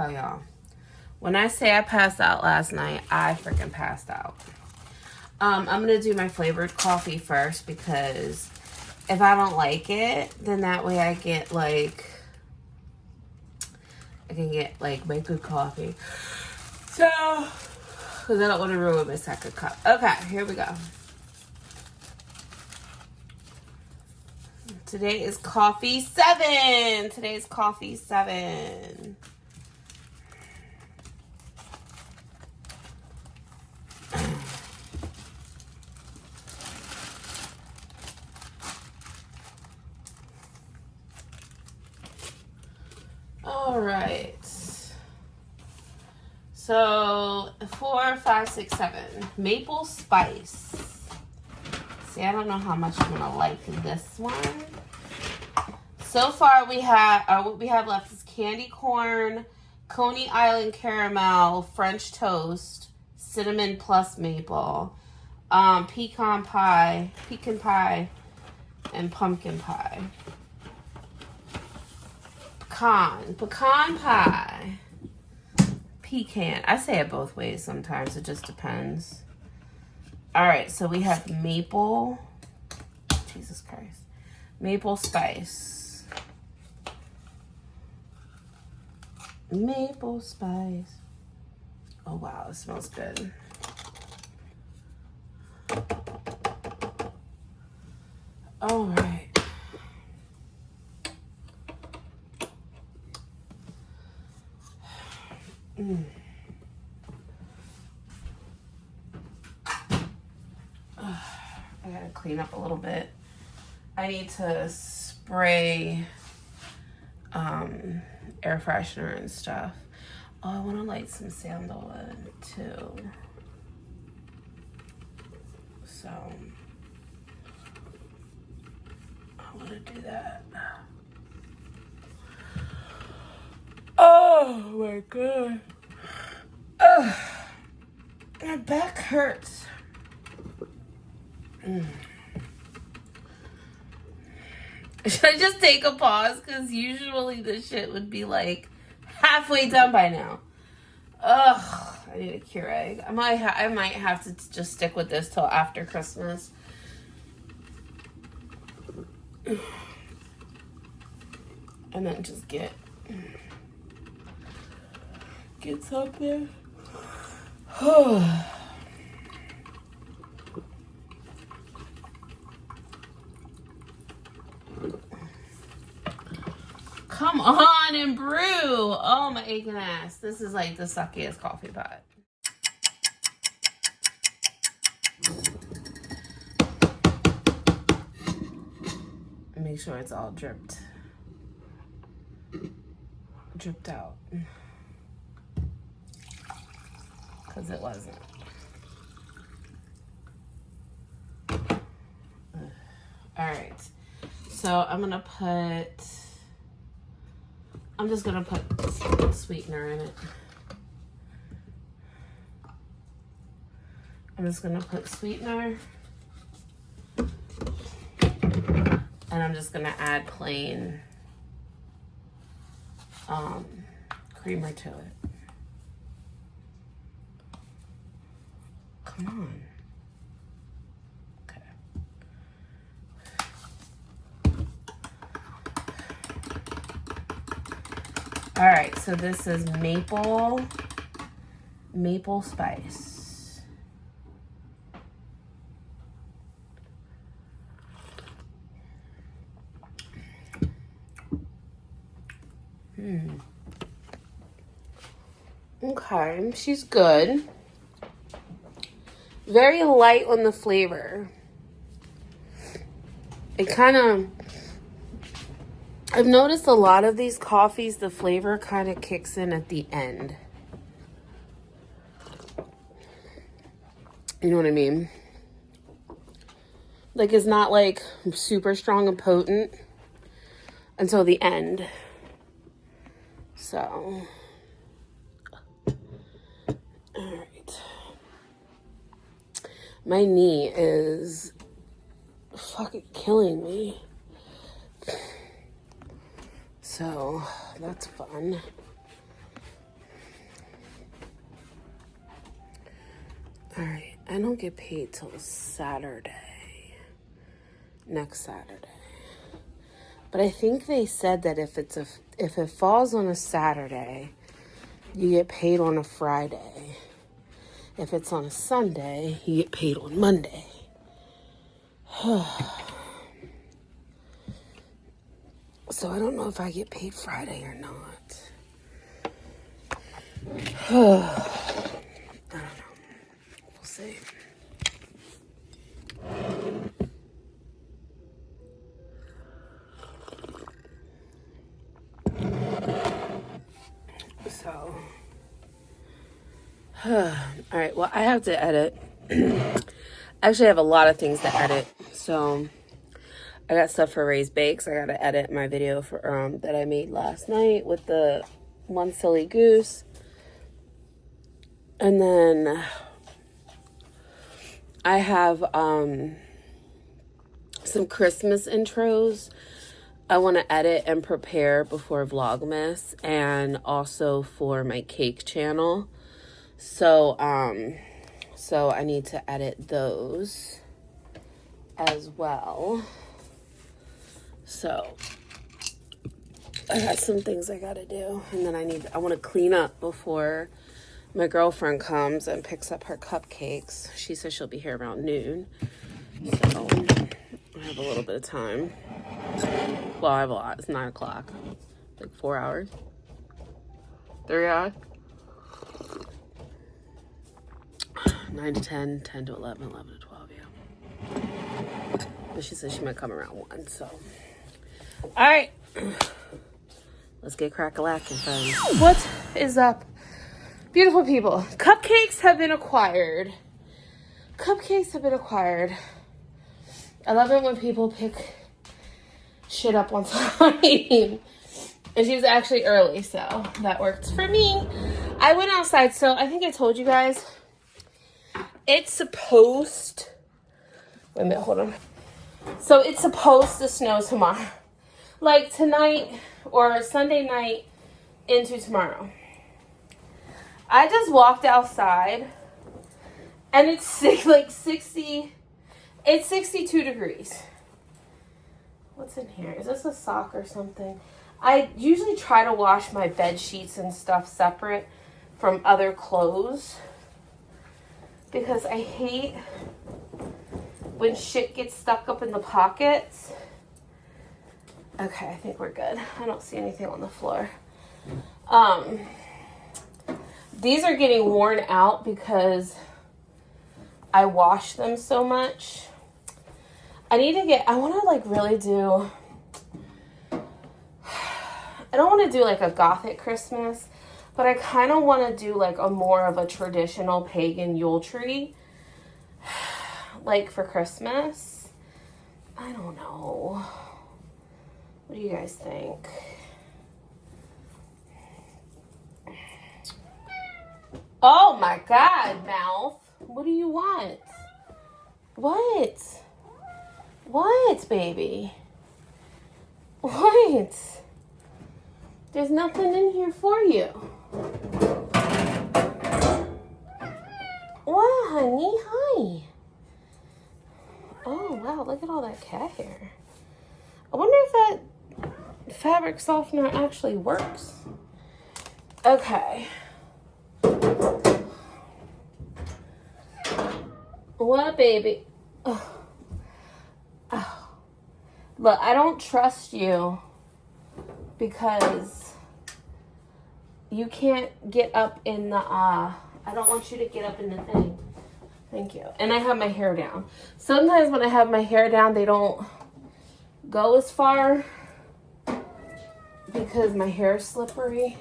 tell y'all. When I say I passed out last night, I freaking passed out. I'm going to do my flavored coffee first because if I don't like it, then that way I get like, I can get like my good coffee. So, because I don't want to ruin my second cup. Okay, here we go. Today is coffee 7. Today's coffee 7. All right. So 4, 5, 6, 7. Maple spice. See, I don't know how much I'm gonna like this one. So far, what we have left is candy corn, Coney Island caramel, French toast, cinnamon plus maple, pecan pie, and pumpkin pie. Pecan pie. Pecan. I say it both ways sometimes. It just depends. All right, so we have maple. Jesus Christ. Maple spice. Maple spice. Oh, wow. It smells good. All right. I gotta clean up a little bit. I need to spray air freshener and stuff. Oh, I want to light some sandalwood too. So I want to do that. Oh my god. Ugh. My back hurts. Should I just take a pause? Because usually this shit would be like halfway done by now. Ugh, I need a Keurig. I might have to just stick with this till after Christmas. And then just get something. Come on and brew. Oh, my aching ass. This is like the suckiest coffee pot. Make sure it's all dripped out. Because it wasn't. All right. So I'm just gonna put sweetener in it. I'm just gonna put sweetener. And I'm just gonna add plain creamer to it. Come on. All right, so this is maple spice. Okay, she's good. Very light on the flavor. It kind of, I've noticed a lot of these coffees, the flavor kind of kicks in at the end. You know what I mean? Like, it's not like super strong and potent until the end. So, all right. My knee is fucking killing me. So, that's fun. All right, I don't get paid till Saturday. Next Saturday. But I think they said that if it falls on a Saturday, you get paid on a Friday. If it's on a Sunday, you get paid on Monday. So I don't know if I get paid Friday or not. I don't know. We'll see. So, all right, well, I have to edit. I actually have a lot of things to edit. So, I got stuff for Ray's Bakes. I got to edit my video for that I made last night with the one silly goose. And then I have some Christmas intros I want to edit and prepare before Vlogmas, and also for my cake channel. So I need to edit those as well. So I got some things I got to do, and then I want to clean up before my girlfriend comes and picks up her cupcakes. She says she'll be here around noon. So I have a little bit of time. Well, I have a lot. It's 9 o'clock. Like 4 hours. 3 hours. 9 to 10, 10 to 11, 11 to 12, yeah. But she said she might come around 1, so. All right. Let's get crack-a-lackin', friends. What is up? Beautiful people. Cupcakes have been acquired. Cupcakes have been acquired. I love it when people pick shit up on time. And she was actually early, so that worked for me. I went outside, so I think I told you guys. It's supposed... Wait a minute, hold on. So it's supposed to snow tomorrow. Like tonight or Sunday night into tomorrow. I just walked outside and it's 62 degrees. What's in here? Is this a sock or something? I usually try to wash my bed sheets and stuff separate from other clothes because I hate when shit gets stuck up in the pockets. Okay, I think we're good. I don't see anything on the floor. These are getting worn out because I wash them so much. I want to like really do, I don't want to do like a gothic Christmas, but I kind of want to do like a more of a traditional pagan Yule tree, like for Christmas. I don't know. What do you guys think? Oh my God, mouth. What do you want? What? What, baby? What? There's nothing in here for you. What, honey? Hi. Oh, wow. Look at all that cat hair. I wonder if that fabric softener actually works. Okay. What, baby? Oh. Oh. Look, I don't trust you because you can't get up in the, I don't want you to get up in the thing. Thank you. And I have my hair down. Sometimes when I have my hair down, they don't go as far because my hair is slippery.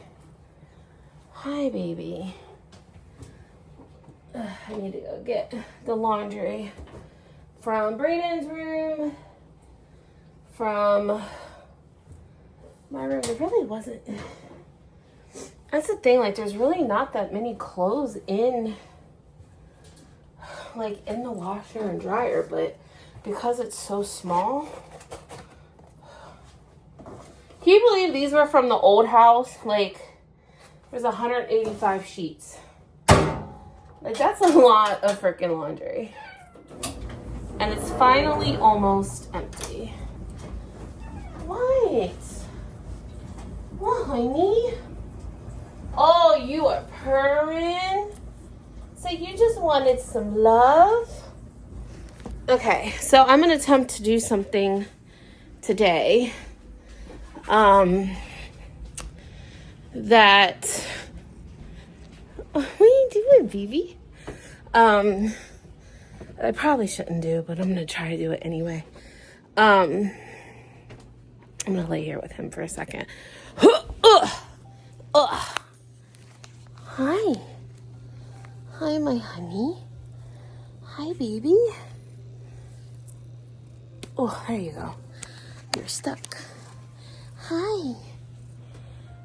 Hi, baby. I need to go get the laundry from Brayden's room, from my room. There really wasn't. That's the thing. Like, there's really not that many clothes in the washer and dryer, but because it's so small. Can you believe these were from the old house? Like, there's 185 sheets. Like, that's a lot of freaking laundry. And it's finally almost empty. What? What, honey? Oh, you are purring? So you just wanted some love? Okay, so I'm going to attempt to do something today. That... What are you doing, Vivi? I probably shouldn't do, but I'm going to try to do it anyway. I'm going to lay here with him for a second. Hi. Hi, my honey. Hi, baby. Oh, there you go. You're stuck. Hi.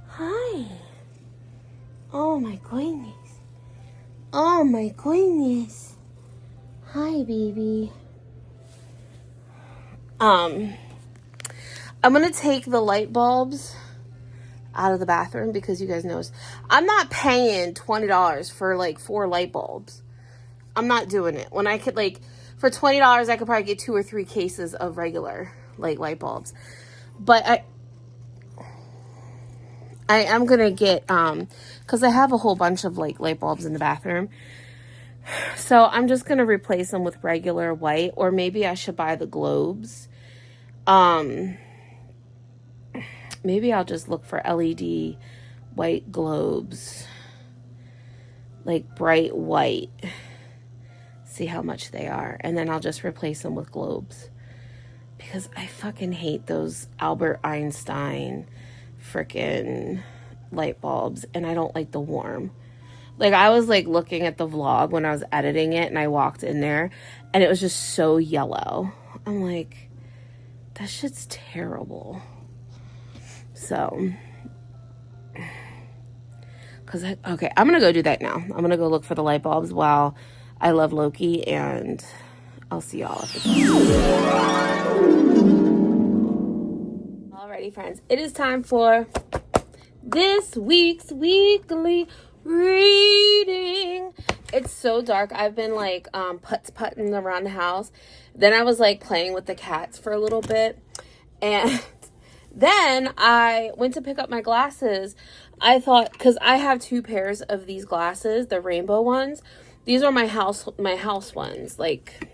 Hi. Oh, my goodness. Oh, my goodness. Hi, baby. I'm going to take the light bulbs out of the bathroom because you guys know I'm not paying $20 for like 4 light bulbs. I'm not doing it. When I could like, for $20, I could probably get 2 or 3 cases of regular like light bulbs. But I am going to get, because I have a whole bunch of like light bulbs in the bathroom. So I'm just going to replace them with regular white, or maybe I should buy the globes. Maybe I'll just look for LED white globes, like bright white, see how much they are. And then I'll just replace them with globes because I fucking hate those Albert Einstein freaking light bulbs. And I don't like the warm. Like, I was, like, looking at the vlog when I was editing it, and I walked in there, and it was just so yellow. I'm like, that shit's terrible. So, okay, I'm going to go do that now. I'm going to go look for the light bulbs while I love Loki, and I'll see y'all. Alrighty, friends. It is time for this week's weekly reading. It's so dark. I've been like putting around the house. Then I was like playing with the cats for a little bit, and then I went to pick up my glasses. I thought, because I have 2 pairs of these glasses, the rainbow ones. These are my house ones. Like,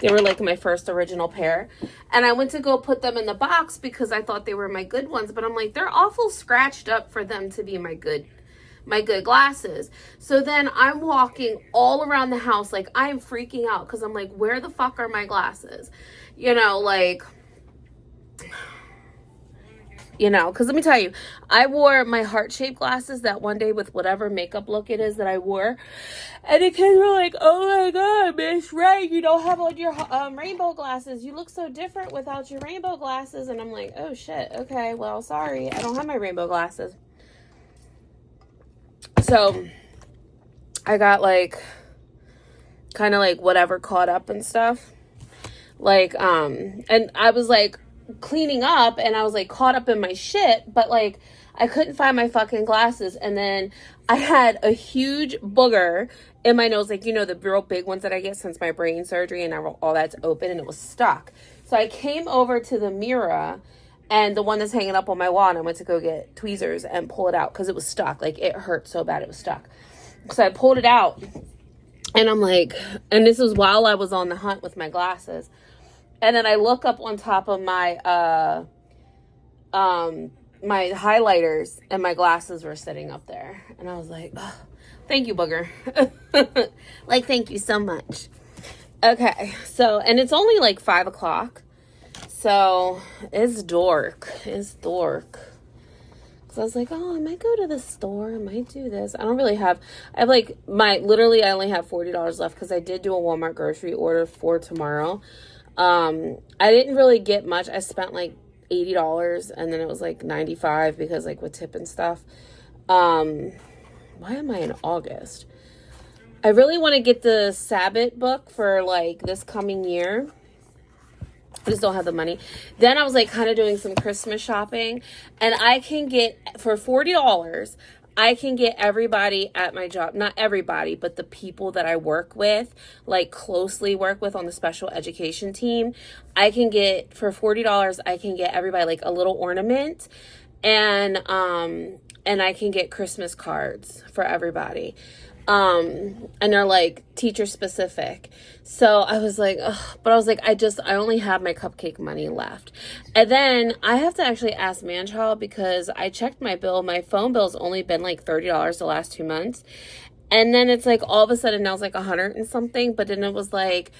they were like my first original pair. And I went to go put them in the box because I thought they were my good ones, but I'm like, they're awful scratched up for them to be my good glasses. So then I'm walking all around the house, like I'm freaking out because I'm like, where the fuck are my glasses? Because let me tell you, I wore my heart-shaped glasses that one day with whatever makeup look it is that I wore. And the kids were like, oh my God, Miss Ray, you don't have on your rainbow glasses. You look so different without your rainbow glasses. And I'm like, oh shit, okay, well, sorry, I don't have my rainbow glasses. So I got like kind of like whatever caught up and stuff. Like, and I was like cleaning up and I was like caught up in my shit, but like I couldn't find my fucking glasses. And then I had a huge booger in my nose, like, the real big ones that I get since my brain surgery, and all that's open and it was stuck. So I came over to the mirror and the one that's hanging up on my wall, and I went to go get tweezers and pull it out because it was stuck. Like, it hurt so bad it was stuck. So I pulled it out, and I'm like, and this was while I was on the hunt with my glasses. And then I look up on top of my my highlighters, and my glasses were sitting up there. And I was like, oh, thank you, booger. Like, thank you so much. Okay, so, and it's only like 5 o'clock. So, it's dark. It's dark. So I was like, oh, I might go to the store. I might do this. I only have $40 left because I did do a Walmart grocery order for tomorrow. I didn't really get much. I spent like $80 and then it was like $95 because like with tip and stuff. Why am I in August? I really want to get the Sabbath book for like this coming year. I just don't have the money. Then I was like kind of doing some Christmas shopping, and I can get for $40, I can get everybody at my job, not everybody, but the people that I work with, like closely work with on the special education team, I can get, for $40, I can get everybody like a little ornament, and I can get Christmas cards for everybody. And they're like teacher specific. So I was like, ugh, but I was like, I only have my cupcake money left. And then I have to actually ask Manchild, because I checked my bill. My phone bill's only been like $30 the last 2 months. And then it's like all of a sudden now it's like 100 and something. But then it was like,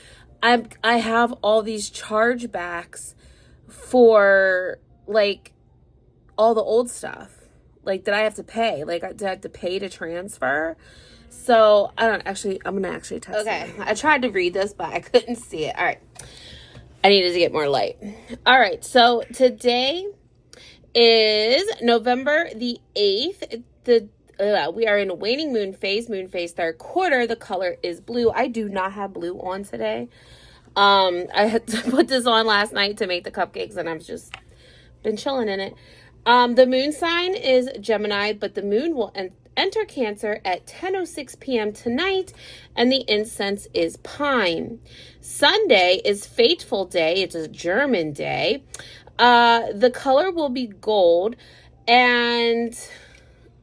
I have all these chargebacks for like all the old stuff. Like, did I have to pay? Like, did I have to pay to transfer? So, I'm going to actually test it. Okay, I tried to read this, but I couldn't see it. All right. I needed to get more light. All right, so today is November the 8th. We are in a waning moon phase third quarter. The color is blue. I do not have blue on today. I had to put this on last night to make the cupcakes, and I've just been chilling in it. The moon sign is Gemini, but the moon will enter Cancer at 10:06 p.m. tonight, and the incense is pine. Sunday is Fateful Day. It's a German day. The color will be gold, and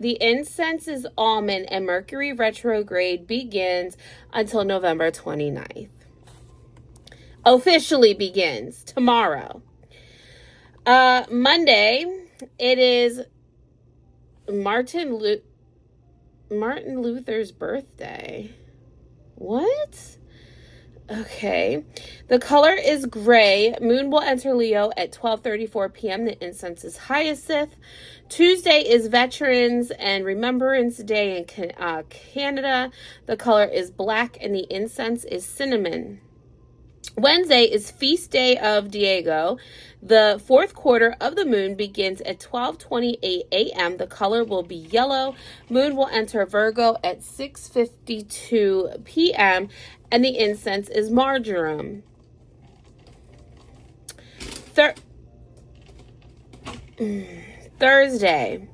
the incense is almond, and Mercury retrograde begins until November 29th. Officially begins tomorrow. Monday, it is Martin Luther's birthday. What? Okay. The color is gray. Moon will enter Leo at 12:34 p.m. The incense is hyacinth. Tuesday is Veterans and Remembrance Day in Canada. The color is black, and the incense is cinnamon. Wednesday is Feast Day of Diego. The fourth quarter of the moon begins at 12:28 a.m. The color will be yellow. Moon will enter Virgo at 6:52 p.m. and the incense is marjoram. Thursday.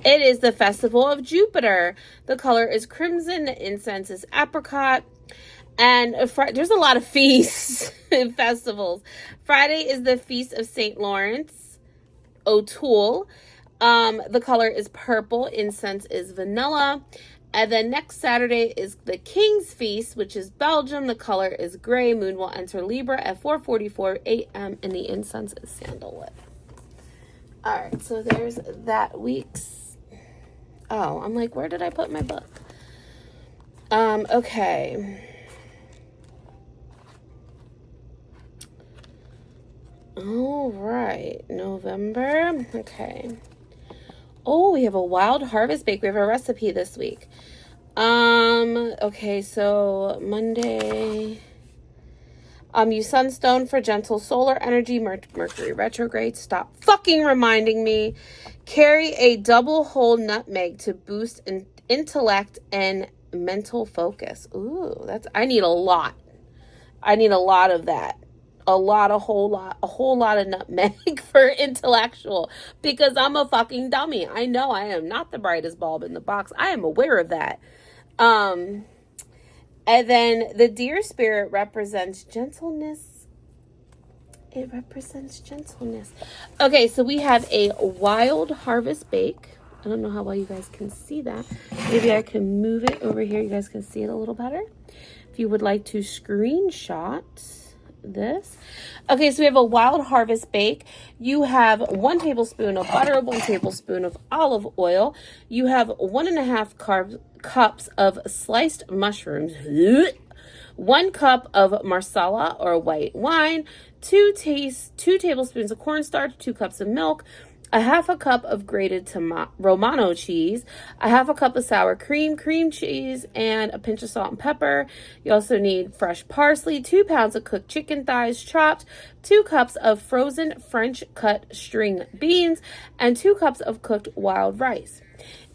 It is the festival of Jupiter. The color is crimson. The incense is apricot. And there's a lot of feasts and festivals. Friday is the Feast of St. Lawrence O'Toole. The color is purple. Incense is vanilla. And then next Saturday is the King's Feast, which is Belgium. The color is gray. Moon will enter Libra at 4:44 a.m. and the incense is sandalwood. All right, so there's that week's. Oh, I'm like, where did I put my book? Okay. All right, November. Okay. Oh, we have a wild harvest bake. We have a recipe this week. Okay, so Monday. Use sunstone for gentle solar energy. Mercury retrograde. Stop fucking reminding me. Carry a double whole nutmeg to boost intellect and mental focus. Ooh, I need a lot. I need a lot of that. A whole lot of nutmeg for intellectual, because I'm a fucking dummy. I know I am not the brightest bulb in the box. I am aware of that. And then the deer spirit represents gentleness. It represents gentleness. Okay, so we have a wild harvest bake. I don't know how well you guys can see that. Maybe I can move it over here. You guys can see it a little better. If you would like to screenshot this. Okay, so we have a wild harvest bake. You have 1 tablespoon of butter, 1 tablespoon of olive oil. You have 1.5 cups of sliced mushrooms, 1 cup of marsala or white wine, 2 tablespoons of cornstarch, 2 cups of milk, 1/2 cup of grated Romano cheese, 1/2 cup of sour cream cheese, and a pinch of salt and pepper. You also need fresh parsley, 2 pounds of cooked chicken thighs chopped, 2 cups of frozen French cut string beans, and 2 cups of cooked wild rice.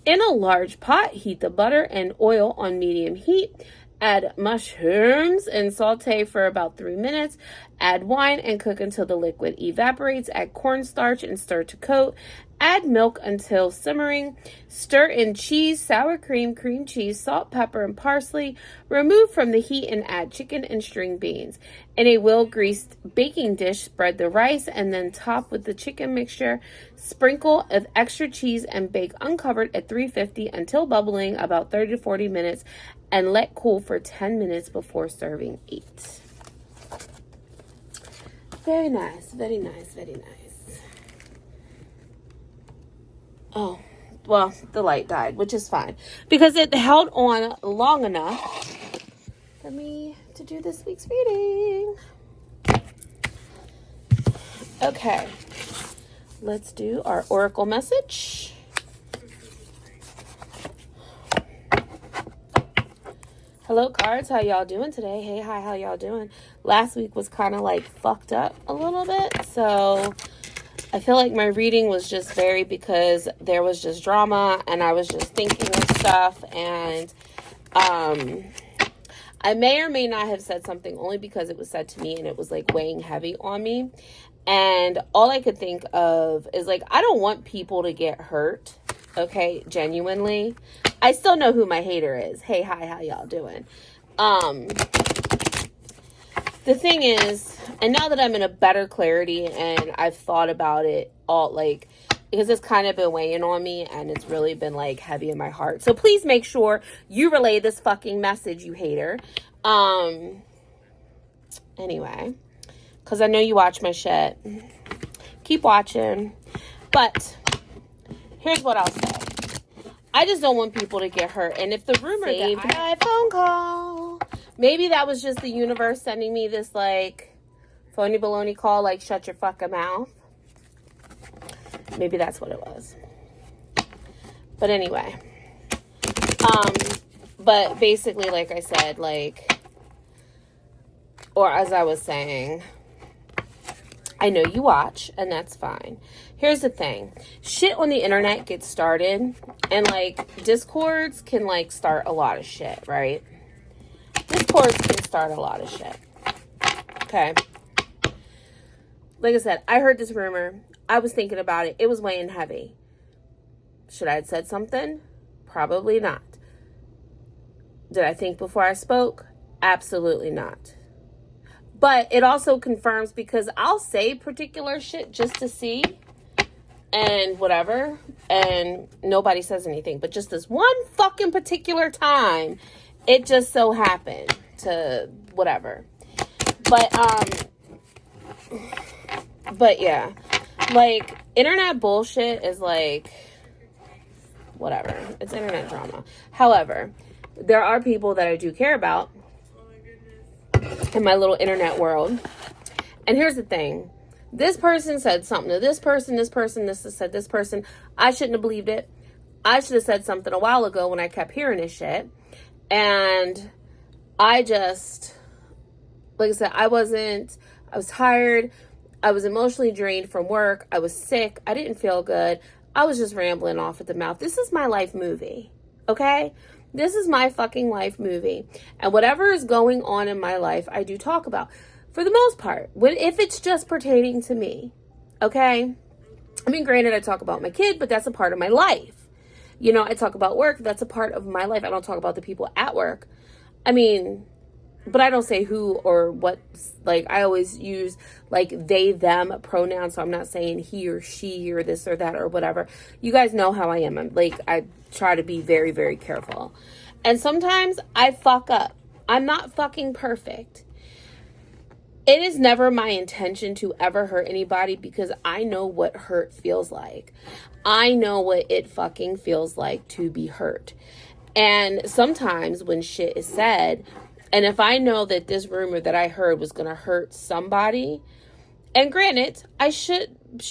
In a large pot, heat the butter and oil on medium heat. Add mushrooms and saute for about 3 minutes. Add wine and cook until the liquid evaporates. Add cornstarch and stir to coat. Add milk until simmering. Stir in cheese, sour cream, cream cheese, salt, pepper, and parsley. Remove from the heat and add chicken and string beans. In a well-greased baking dish, spread the rice and then top with the chicken mixture. Sprinkle of extra cheese and bake uncovered at 350 until bubbling, about 30 to 40 minutes, and let cool for 10 minutes before serving. Eat. Very nice, very nice, very nice. Oh, well, the light died, which is fine because it held on long enough for me to do this week's reading. Okay, let's do our oracle message. Hello, cards. How y'all doing today? Hey, hi, how y'all doing? Last week was kind of like fucked up a little bit, so I feel like my reading was just varied because there was just drama and I was just thinking of stuff, and I may or may not have said something only because it was said to me and it was like weighing heavy on me. And all I could think of is like, I don't want people to get hurt. Okay, genuinely. I still know who my hater is. Hey, hi, how y'all doing? The thing is, and now that I'm in a better clarity and I've thought about it all, like, because it's kind of been weighing on me and it's really been like heavy in my heart. So please make sure you relay this fucking message, you hater. Anyway, because I know you watch my shit. Keep watching. But here's what I'll say. I just don't want people to get hurt. And if the rumor saved my phone call, maybe that was just the universe sending me this, like, phony baloney call, like, shut your fucking mouth. Maybe that's what it was. But anyway. But basically, like I said, like, or as I was saying, I know you watch, and that's fine. Here's the thing. Shit on the internet gets started, and, like, discords can, like, start a lot of shit, right? Discords can start a lot of shit. Okay. Like I said, I heard this rumor. I was thinking about it. It was weighing heavy. Should I have said something? Probably not. Did I think before I spoke? Absolutely not. But it also confirms, because I'll say particular shit just to see and whatever, and nobody says anything. But just this one fucking particular time, it just so happened to whatever. But yeah, like, internet bullshit is like, whatever. It's internet drama. However, there are people that I do care about in my little internet world. And here's the thing. This person said something to this person, this said this person. I shouldn't have believed it. I should have said something a while ago when I kept hearing this shit. And I just, like I said, I was tired. I was emotionally drained from work. I was sick. I didn't feel good. I was just rambling off at the mouth. This is my life movie. Okay? This is my fucking life movie. And whatever is going on in my life, I do talk about. For the most part. If it's just pertaining to me. Okay? I mean, granted, I talk about my kid, but that's a part of my life. You know, I talk about work. That's a part of my life. I don't talk about the people at work. I mean, but I don't say who or what. Like, I always use, like, they, them pronouns. So I'm not saying he or she or this or that or whatever. You guys know how I am. I try to be very, very careful. And sometimes I fuck up. I'm not fucking perfect. It is never my intention to ever hurt anybody, because I know what hurt feels like. I know what it fucking feels like to be hurt. And sometimes when shit is said, and if I know that this rumor that I heard was going to hurt somebody, and granted,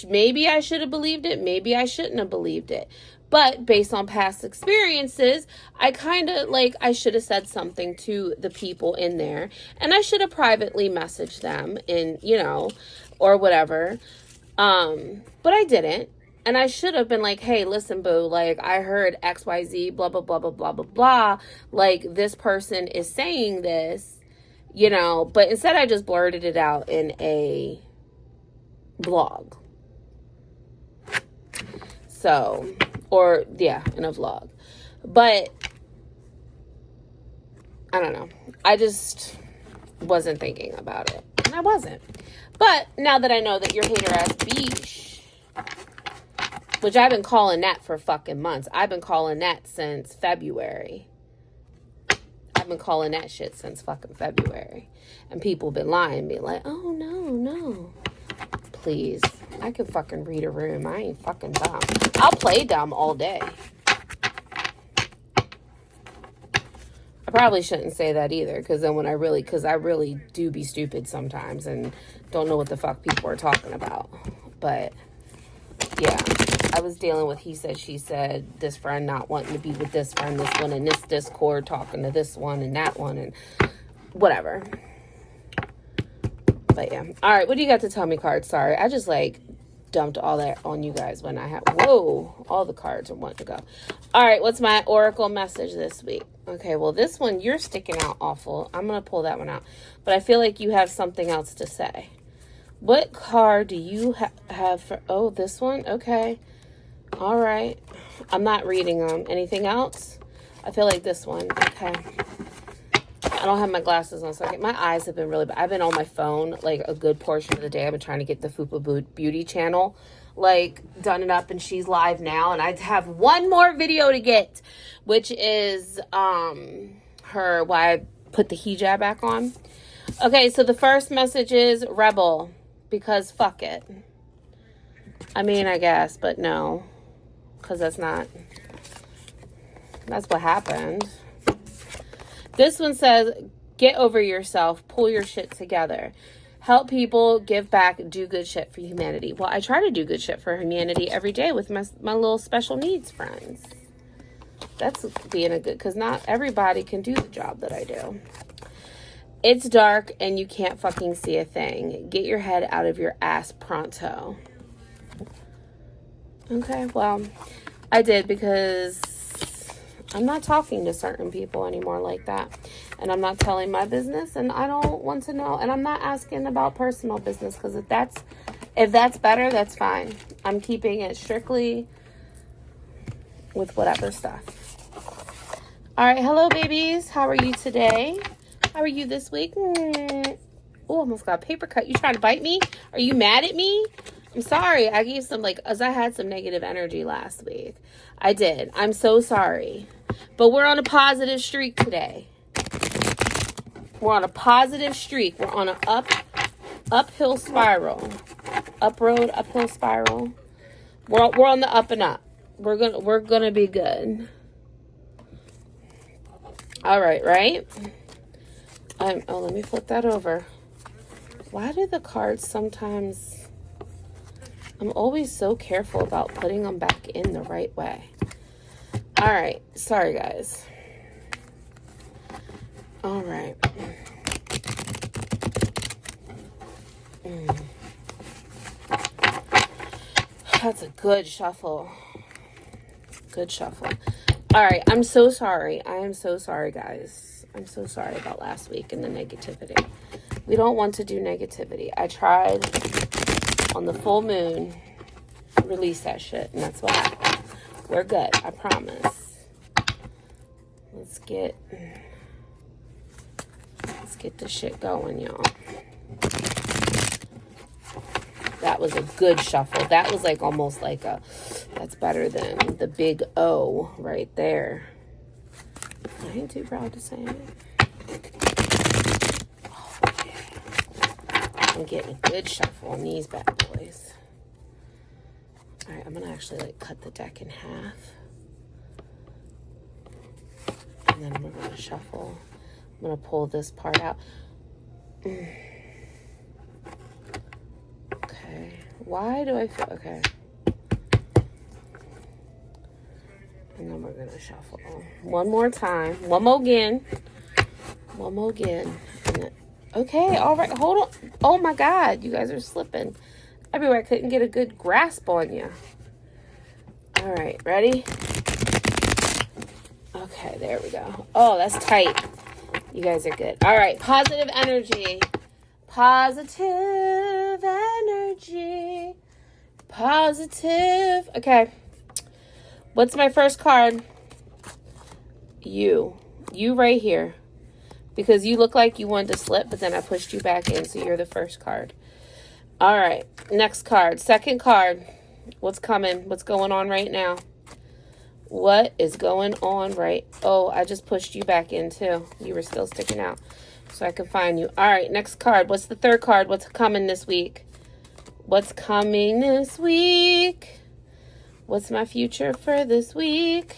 maybe I should have believed it, maybe I shouldn't have believed it. But based on past experiences, I kind of, like, I should have said something to the people in there. And I should have privately messaged them in, you know, or whatever. But I didn't. And I should have been like, hey, listen, boo, like, I heard XYZ, blah, blah, blah, blah, blah, blah, blah. Like, this person is saying this, you know. But instead, I just blurted it out in a blog. So, or yeah, in a vlog. But I don't know. I just wasn't thinking about it. And I wasn't. But now that I know that you're hater ass beach, which I've been calling that for fucking months. I've been calling that since February. I've been calling that shit since fucking February. And people been lying, being like, oh, no. Please. I can fucking read a room. I ain't fucking dumb. I'll play dumb all day. I probably shouldn't say that either, because then I really do be stupid sometimes and don't know what the fuck people are talking about. But, yeah. I was dealing with he said, she said, this friend not wanting to be with this friend, this one in this Discord, talking to this one and that one, and whatever. But yeah. All right, what do you got to tell me, cards? Sorry, I just dumped all that on you guys when I had, whoa, all the cards are wanting to go. All right, what's my oracle message this week? Okay, well, this one, you're sticking out awful. I'm going to pull that one out. But I feel like you have something else to say. What card do you have for, oh, this one? Okay. All right. I'm not reading them. Anything else? I feel like this one. Okay. I don't have my glasses on, so my eyes have been really bad. I've been on my phone, a good portion of the day. I've been trying to get the Fupa Beauty channel, done it up, and she's live now. And I have one more video to get, which is, why I put the hijab back on. Okay, so the first message is rebel, because fuck it. I mean, I guess, but no. Because that's what happened. This one says, get over yourself, pull your shit together. Help people, give back, do good shit for humanity. Well, I try to do good shit for humanity every day with my little special needs friends. That's being a good, because not everybody can do the job that I do. It's dark and you can't fucking see a thing. Get your head out of your ass pronto. Okay, well, I did, because I'm not talking to certain people anymore like that. And I'm not telling my business, and I don't want to know. And I'm not asking about personal business, because if that's better, that's fine. I'm keeping it strictly with whatever stuff. All right, hello, babies. How are you today? How are you this week? Oh, almost got a paper cut. You trying to bite me? Are you mad at me? I'm sorry. I gave some, as I had some negative energy last week. I did. I'm so sorry. But we're on a positive streak today. We're on a positive streak. We're on an uphill spiral. Uphill spiral. We're on the up and up. We're gonna be good. All right, right? Let me flip that over. Why do the cards sometimes... I'm always so careful about putting them back in the right way. All right. Sorry, guys. All right. That's a good shuffle. Good shuffle. All right. I'm so sorry. I am so sorry, guys. I'm so sorry about last week and the negativity. We don't want to do negativity. I tried on the full moon, release that shit, and that's what happened. We're good, I promise. Let's get this shit going, y'all. That was a good shuffle. That was almost that's better than the big O right there. I ain't too proud to say it. Oh, yeah. I'm getting a good shuffle on these bad boys. All right, I'm going to actually cut the deck in half. And then we're going to shuffle. I'm going to pull this part out. Okay. Why do I feel... Okay. And then we're going to shuffle. One more time. One more again. And then, okay, all right. Hold on. Oh, my God. You guys are slipping everywhere. I couldn't get a good grasp on you. All right. Ready? Okay, there we go. Oh, that's tight. You guys are good. All right. Positive energy. Positive energy. Positive. Okay. What's my first card? You. You right here. Because you look like you wanted to slip, but then I pushed you back in, so you're the first card. All right. Next card. Second card. What's coming? What's going on right now? What is going on right? Oh, I just pushed you back in, too. You were still sticking out, so I could find you. All right. Next card. What's the third card? What's coming this week? What's coming this week? What's my future for this week?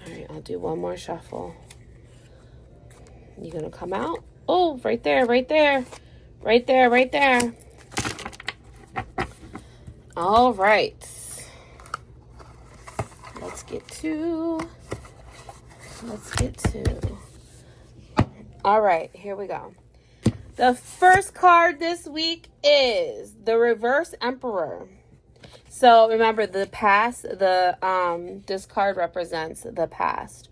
All right, I'll do one more shuffle. You gonna come out? Oh, right there, right there. Right there, right there. All right. Let's get to. All right, here we go. The first card this week is the Reverse Emperor. So remember, the past, this card represents the past.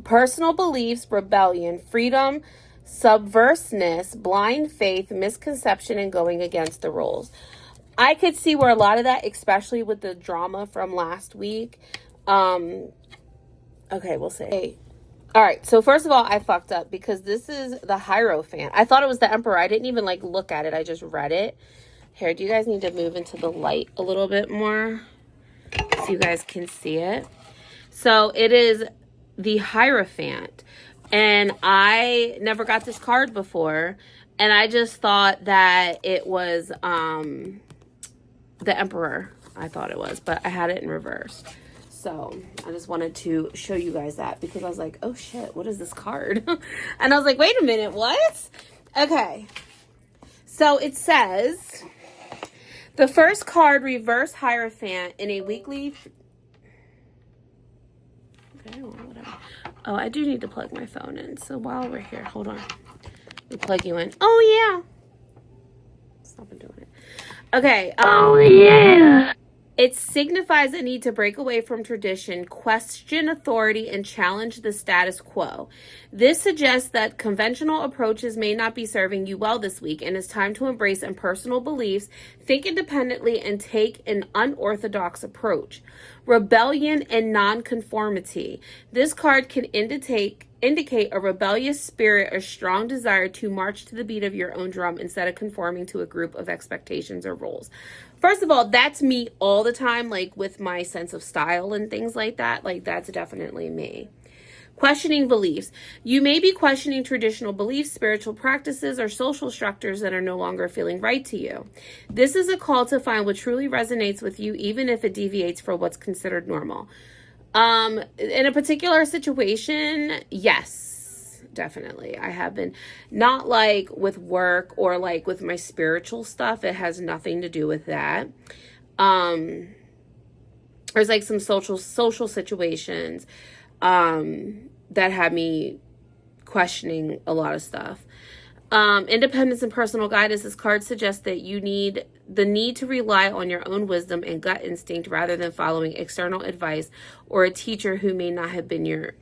Personal beliefs, rebellion, freedom, subversiveness, blind faith, misconception, and going against the rules. I could see where a lot of that, especially with the drama from last week. Okay, we'll see. All right, so first of all, I fucked up because this is the Hierophant. I thought it was the Emperor. I didn't even, like, look at it. I just read it. Here, do you guys need to move into the light a little bit more so you guys can see it? So it is the Hierophant. And I never got this card before. And I just thought that it was the Emperor. I thought it was, but I had it in reverse. So I just wanted to show you guys that because I was like, oh shit, what is this card? And I was like, wait a minute, what? Okay. So it says, the first card, Reverse Hierophant, in a weekly... Okay, well, whatever. Oh, I do need to plug my phone in. So while we're here, hold on. Let me plug you in. Oh, yeah. Stop doing it. Okay. Oh, yeah. It signifies a need to break away from tradition, question authority, and challenge the status quo. This suggests that conventional approaches may not be serving you well this week, and it's time to embrace impersonal beliefs, think independently, and take an unorthodox approach. Rebellion and nonconformity. This card can indicate a rebellious spirit or strong desire to march to the beat of your own drum instead of conforming to a group of expectations or rules. First of all, that's me all the time, like with my sense of style and things like that. Like, that's definitely me. Questioning beliefs. You may be questioning traditional beliefs, spiritual practices, or social structures that are no longer feeling right to you. This is a call to find what truly resonates with you, even if it deviates from what's considered normal. In a particular situation, yes, definitely. I have been, not like with work or like with my spiritual stuff. It has nothing to do with that. There's like some social situations, that had me questioning a lot of stuff. Independence and personal guidance. This card suggests that you need to rely on your own wisdom and gut instinct rather than following external advice or a teacher who may not have your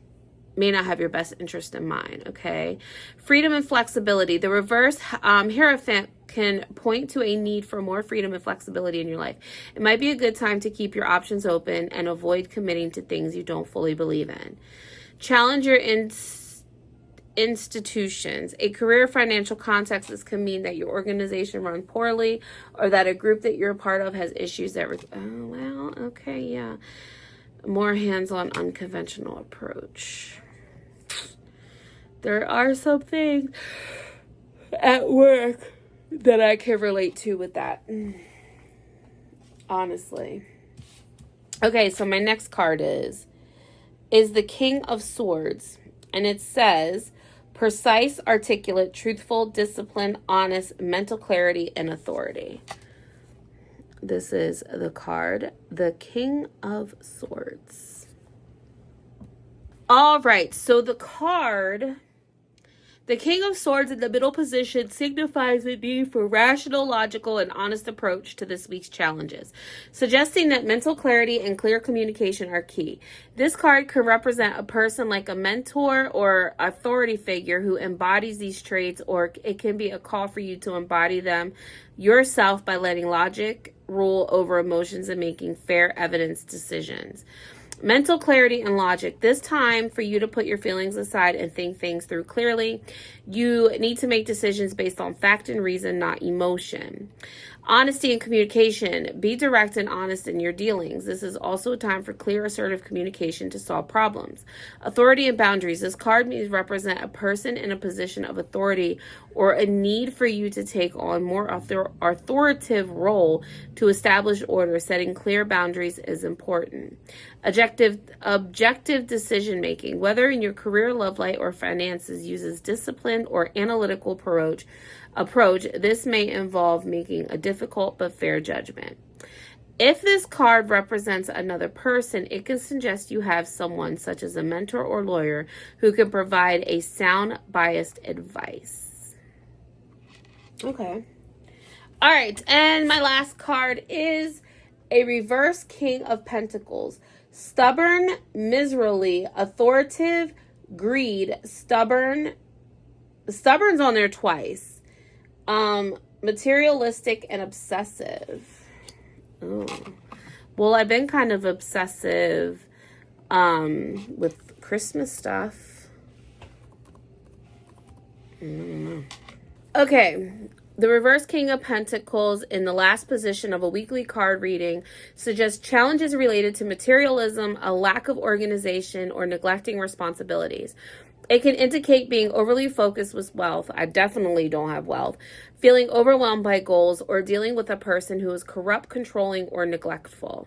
best interest in mind. Okay. Freedom and flexibility. The reverse Hierophant can point to a need for more freedom and flexibility in your life. It might be a good time to keep your options open and avoid committing to things you don't fully believe in. Challenge your institutions. A career or financial context. This can mean that your organization runs poorly or that a group that you're a part of has issues that more hands-on, unconventional approach. There are some things at work that I can relate to with that, honestly. Okay, so my next card is the King of Swords, and it says precise, articulate, truthful, disciplined, honest, mental clarity, and authority. This is the card, the King of Swords. All right, so the card The King of Swords in the middle position signifies the need for rational, logical, and honest approach to this week's challenges, suggesting that mental clarity and clear communication are key. This card can represent a person like a mentor or authority figure who embodies these traits, or it can be a call for you to embody them yourself by letting logic rule over emotions and making fair evidence decisions. Mental clarity and logic. This time for you to put your feelings aside and think things through clearly. You need to make decisions based on fact and reason, not emotion. Honesty and communication. Be direct and honest in your dealings. This is also a time for clear, assertive communication to solve problems. Authority and boundaries. This card means represent a person in a position of authority or a need for you to take on more authoritative role to establish order. Setting clear boundaries is important. Objective decision making. Whether in your career, love life, or finances, uses disciplined or analytical approach. This may involve making a difficult but fair judgment. If this card represents another person, it can suggest you have someone such as a mentor or lawyer who can provide a sound, biased advice. Okay. All right. And my last card is a reverse King of Pentacles. Stubborn, miserly, authoritative, greed, stubborn's on there twice. Materialistic and obsessive. Oh. Well, I've been kind of obsessive with Christmas stuff. Okay. The reverse King of Pentacles in the last position of a weekly card reading suggests challenges related to materialism, a lack of organization, or neglecting responsibilities. It can indicate being overly focused with wealth. I definitely don't have wealth. Feeling overwhelmed by goals, or dealing with a person who is corrupt, controlling, or neglectful.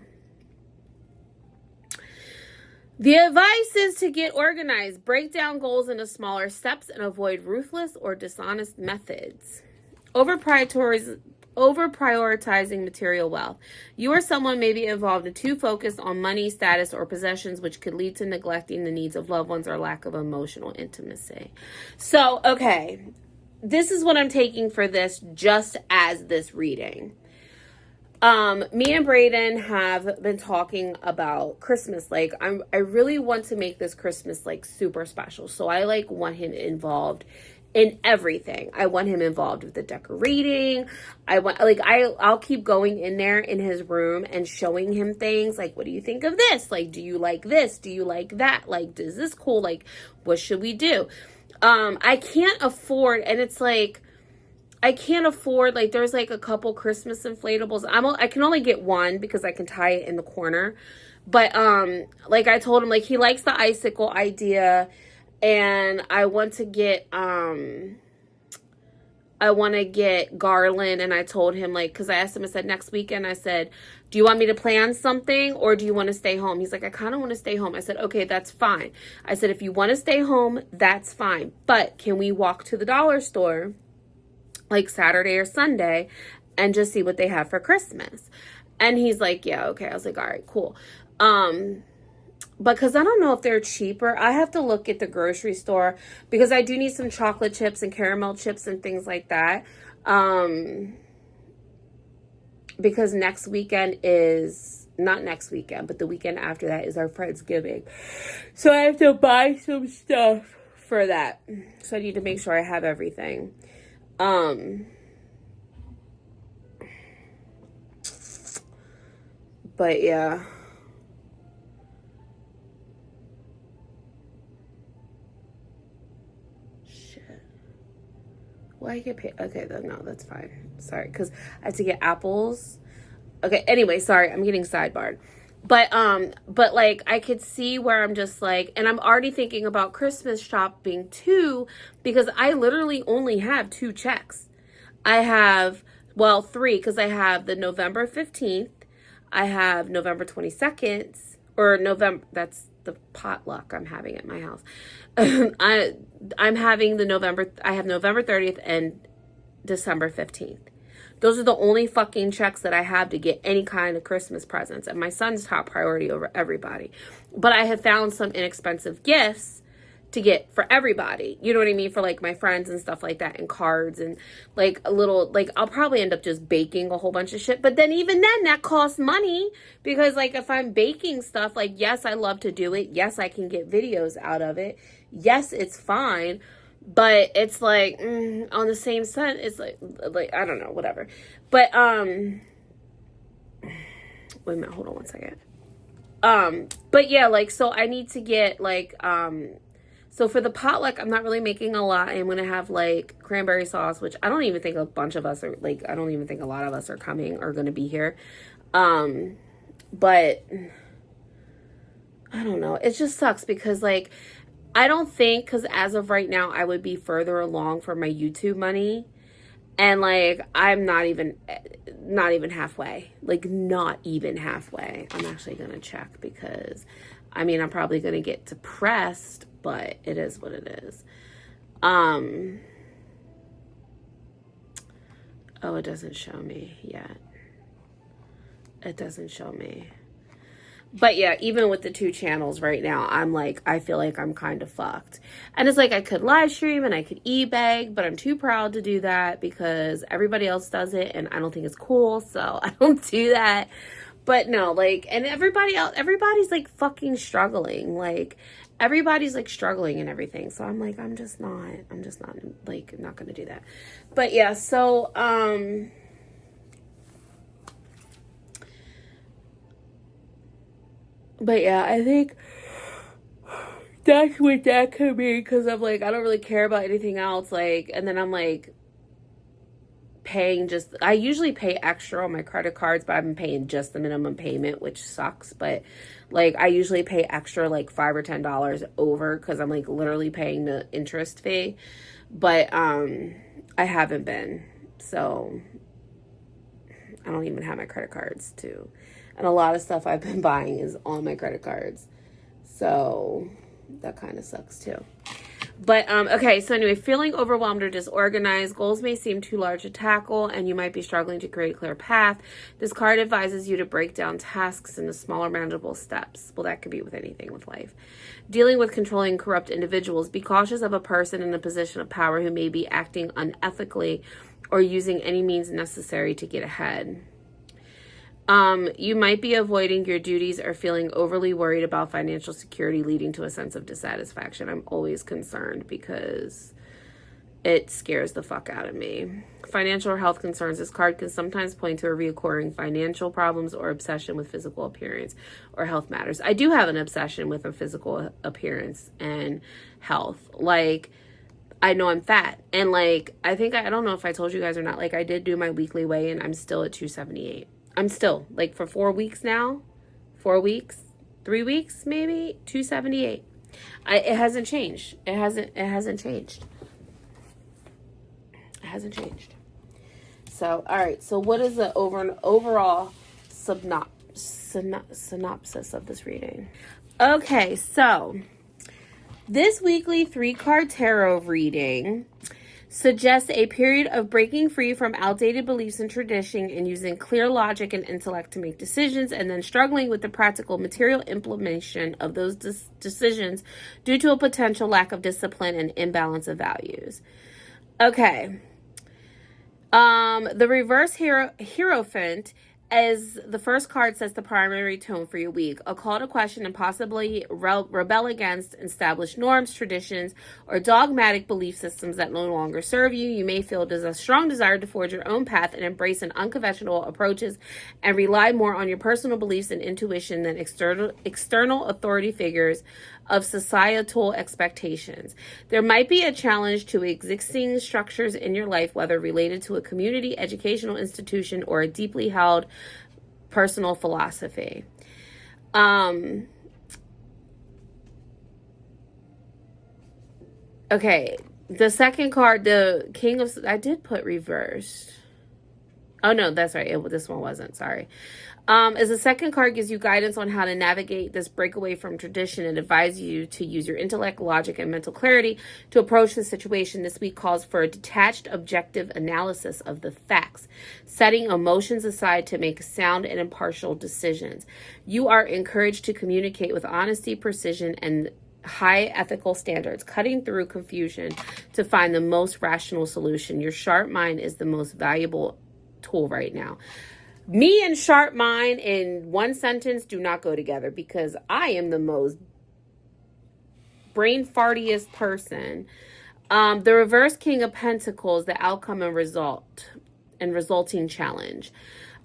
The advice is to get organized, break down goals into smaller steps, and avoid ruthless or dishonest methods. Over-prioritizing material wealth. You or someone may be involved in too focused on money, status, or possessions, which could lead to neglecting the needs of loved ones or lack of emotional intimacy. So, okay, this is what I'm taking for this just as this reading. Me and Braden have been talking about Christmas. Like, I really want to make this Christmas, like, super special. So I, like, want him involved in everything. I want him involved with the decorating. I'll keep going in there in his room and showing him things. Like, what do you think of this? Like, do you like this? Do you like that? Like, is this cool? Like, what should we do? I can't afford, and it's like, I can't afford, like, there's like a couple Christmas inflatables. I can only get one because I can tie it in the corner. But, like I told him, like, he likes the icicle idea. And I want to get garland. And I told him, like, because I asked him, I said, next weekend, I said, do you want me to plan something or do you want to stay home? He's like, I kind of want to stay home. I said, okay, that's fine. I said, if you want to stay home, that's fine. But can we walk to the dollar store like Saturday or Sunday and just see what they have for Christmas? And he's like, yeah, okay. I was like, all right, cool. Because I don't know if they're cheaper. I have to look at the grocery store because I do need some chocolate chips and caramel chips and things like that. Because next weekend is, not next weekend, but the weekend after that is our Friendsgiving. So I have to buy some stuff for that. So I need to make sure I have everything. But yeah. Well, I get paid. Okay, no, that's fine. Sorry, because I had to get apples. Okay, anyway, sorry, I'm getting sidebarred. But like, I could see where I'm just like, and I'm already thinking about Christmas shopping too, because I literally only have 2 checks. I have, well, 3, because I have the November 15th. I have November 22nd, or November, that's the potluck I'm having at my house. I'm having I have November 30th and December 15th. Those are the only fucking checks that I have to get any kind of Christmas presents. And my son's top priority over everybody. But I have found some inexpensive gifts to get for everybody. You know what I mean? For like my friends and stuff like that, and cards and like a little, like I'll probably end up just baking a whole bunch of shit. But then even then that costs money, because like if I'm baking stuff, like yes, I love to do it. Yes, I can get videos out of it. Yes, it's fine. But it's like on the same set, it's like I don't know, whatever. But wait a minute, hold on one second. But yeah, like so I need to get like so for the potluck, I'm not really making a lot. I'm gonna have like cranberry sauce, which I don't even think a bunch of us are like, I don't even think a lot of us are coming or gonna be here. But I don't know. It just sucks because like I don't think, because as of right now, I would be further along for my YouTube money. And like I'm not even halfway. Like not even halfway. I'm actually gonna check because I mean I'm probably gonna get depressed, but it is what it is. Oh, it doesn't show me yet. It doesn't show me. But yeah, even with the 2 channels right now, I'm like, I feel like I'm kind of fucked. And it's like I could live stream and I could e-bag, but I'm too proud to do that because everybody else does it and I don't think it's cool, so I don't do that. But no, like, and everybody else, everybody's like fucking struggling. Like, everybody's like struggling and everything. So I'm like, I'm just not like, not gonna do that. But yeah, so, but yeah, I think that's what that could be, because I'm like, I don't really care about anything else. Like, and then I'm like paying just, I usually pay extra on my credit cards, but I've been paying just the minimum payment, which sucks. But like, I usually pay extra like $5 or $10 over, because I'm like literally paying the interest fee. But I haven't been, so I don't even have my credit cards too. And a lot of stuff I've been buying is on my credit cards. So that kind of sucks too. But, okay, so anyway, feeling overwhelmed or disorganized, goals may seem too large to tackle, and you might be struggling to create a clear path. This card advises you to break down tasks into smaller, manageable steps. Well, that could be with anything with life. Dealing with controlling corrupt individuals, be cautious of a person in a position of power who may be acting unethically or using any means necessary to get ahead. You might be avoiding your duties or feeling overly worried about financial security, leading to a sense of dissatisfaction. I'm always concerned because it scares the fuck out of me. Financial or health concerns. This card can sometimes point to a reoccurring financial problems or obsession with physical appearance or health matters. I do have an obsession with a physical appearance and health. Like, I know I'm fat. And like, I think, I don't know if I told you guys or not, like I did do my weekly weigh and I'm still at 278. I'm still, like, for 4 weeks now, 4 weeks, 3 weeks, maybe, 278. It hasn't changed. It hasn't changed. It hasn't changed. So, all right. So, what is the overall synopsis of this reading? Okay, so this weekly 3-card tarot reading suggests a period of breaking free from outdated beliefs and tradition and using clear logic and intellect to make decisions, and then struggling with the practical material implementation of those decisions due to a potential lack of discipline and imbalance of values. Okay. The reverse Hierophant, as the first card, sets the primary tone for your week. A call to question and possibly rebel against established norms, traditions, or dogmatic belief systems that no longer serve you. You may feel a strong desire to forge your own path and embrace unconventional approaches and rely more on your personal beliefs and intuition than external authority figures of societal expectations. There might be a challenge to existing structures in your life, whether related to a community, educational institution, or a deeply held personal philosophy. Okay, the second card, the King of... I did put reversed. Oh, no, that's right. This one wasn't. Sorry. As the second card gives you guidance on how to navigate this breakaway from tradition and advise you to use your intellect, logic, and mental clarity to approach the situation. This week calls for a detached, objective analysis of the facts, setting emotions aside to make sound and impartial decisions. You are encouraged to communicate with honesty, precision, and high ethical standards, cutting through confusion to find the most rational solution. Your sharp mind is the most valuable tool right now. Me and sharp mind in one sentence do not go together, because I am the most brain fartiest person. The reverse King of Pentacles, the outcome and resulting challenge.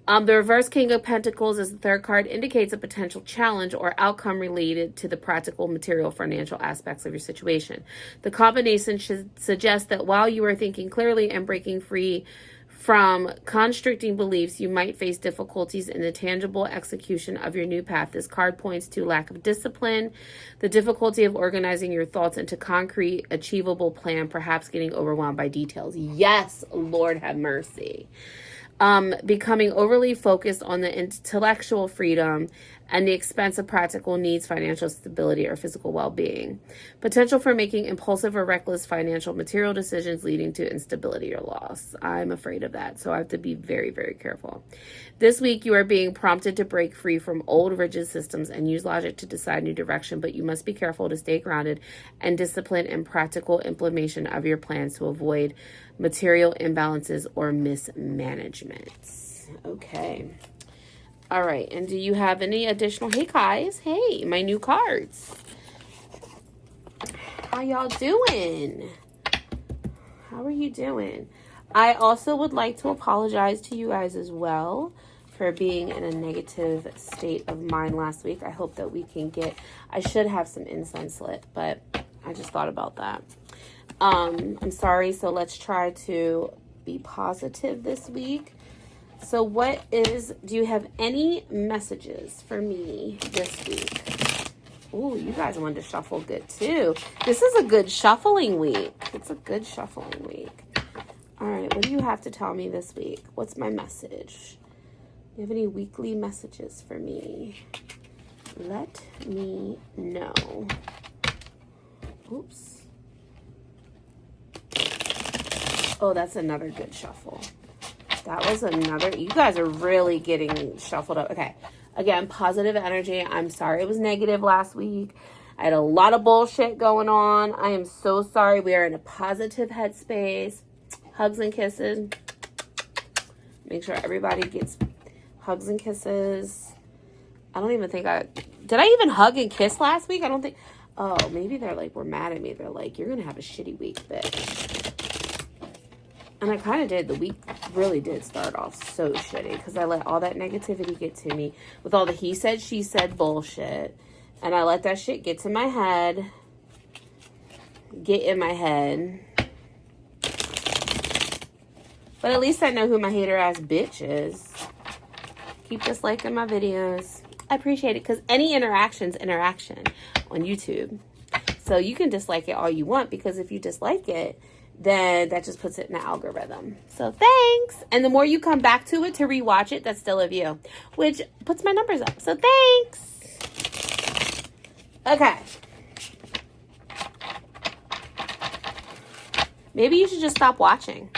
The reverse King of Pentacles as the third card indicates a potential challenge or outcome related to the practical, material, financial aspects of your situation. The combination should suggest that while you are thinking clearly and breaking free from constricting beliefs, you might face difficulties in the tangible execution of your new path. This card points to lack of discipline, the difficulty of organizing your thoughts into concrete, achievable plan, perhaps getting overwhelmed by details. Yes, Lord have mercy. Becoming overly focused on the intellectual freedom and the expense of practical needs, financial stability, or physical well-being. Potential for making impulsive or reckless financial material decisions leading to instability or loss. I'm afraid of that, so I have to be very, very careful. This week, you are being prompted to break free from old rigid systems and use logic to decide new direction, but you must be careful to stay grounded and disciplined in practical implementation of your plans to avoid material imbalances or mismanagements. Okay. All right. And do you have any additional? Hey, guys. Hey, my new cards. How y'all doing? How are you doing? I also would like to apologize to you guys as well for being in a negative state of mind last week. I hope that we can I should have some incense lit, but I just thought about that. I'm sorry, so let's try to be positive this week. So do you have any messages for me this week? Ooh, you guys wanted to shuffle good too. This is a good shuffling week. It's a good shuffling week. All right, what do you have to tell me this week? What's my message? Do you have any weekly messages for me? Let me know. Oops. Oh, that's another good shuffle. That was another. You guys are really getting shuffled up. Okay. Again, positive energy. I'm sorry it was negative last week. I had a lot of bullshit going on. I am so sorry. We are in a positive headspace. Hugs and kisses. Make sure everybody gets hugs and kisses. I don't even think did I even hug and kiss last week? I don't think. Oh, maybe they're like, were mad at me. They're like, you're going to have a shitty week, bitch. And I kind of did. The week really did start off so shitty because I let all that negativity get to me with all the he said, she said bullshit. And I let that shit get in my head. But at least I know who my hater ass bitch is. Keep disliking my videos. I appreciate it because any interaction's interaction on YouTube. So you can dislike it all you want, because if you dislike it, then that just puts it in the algorithm. So thanks. And the more you come back to it to rewatch it, that's still a view, which puts my numbers up. So thanks. Okay. Maybe you should just stop watching.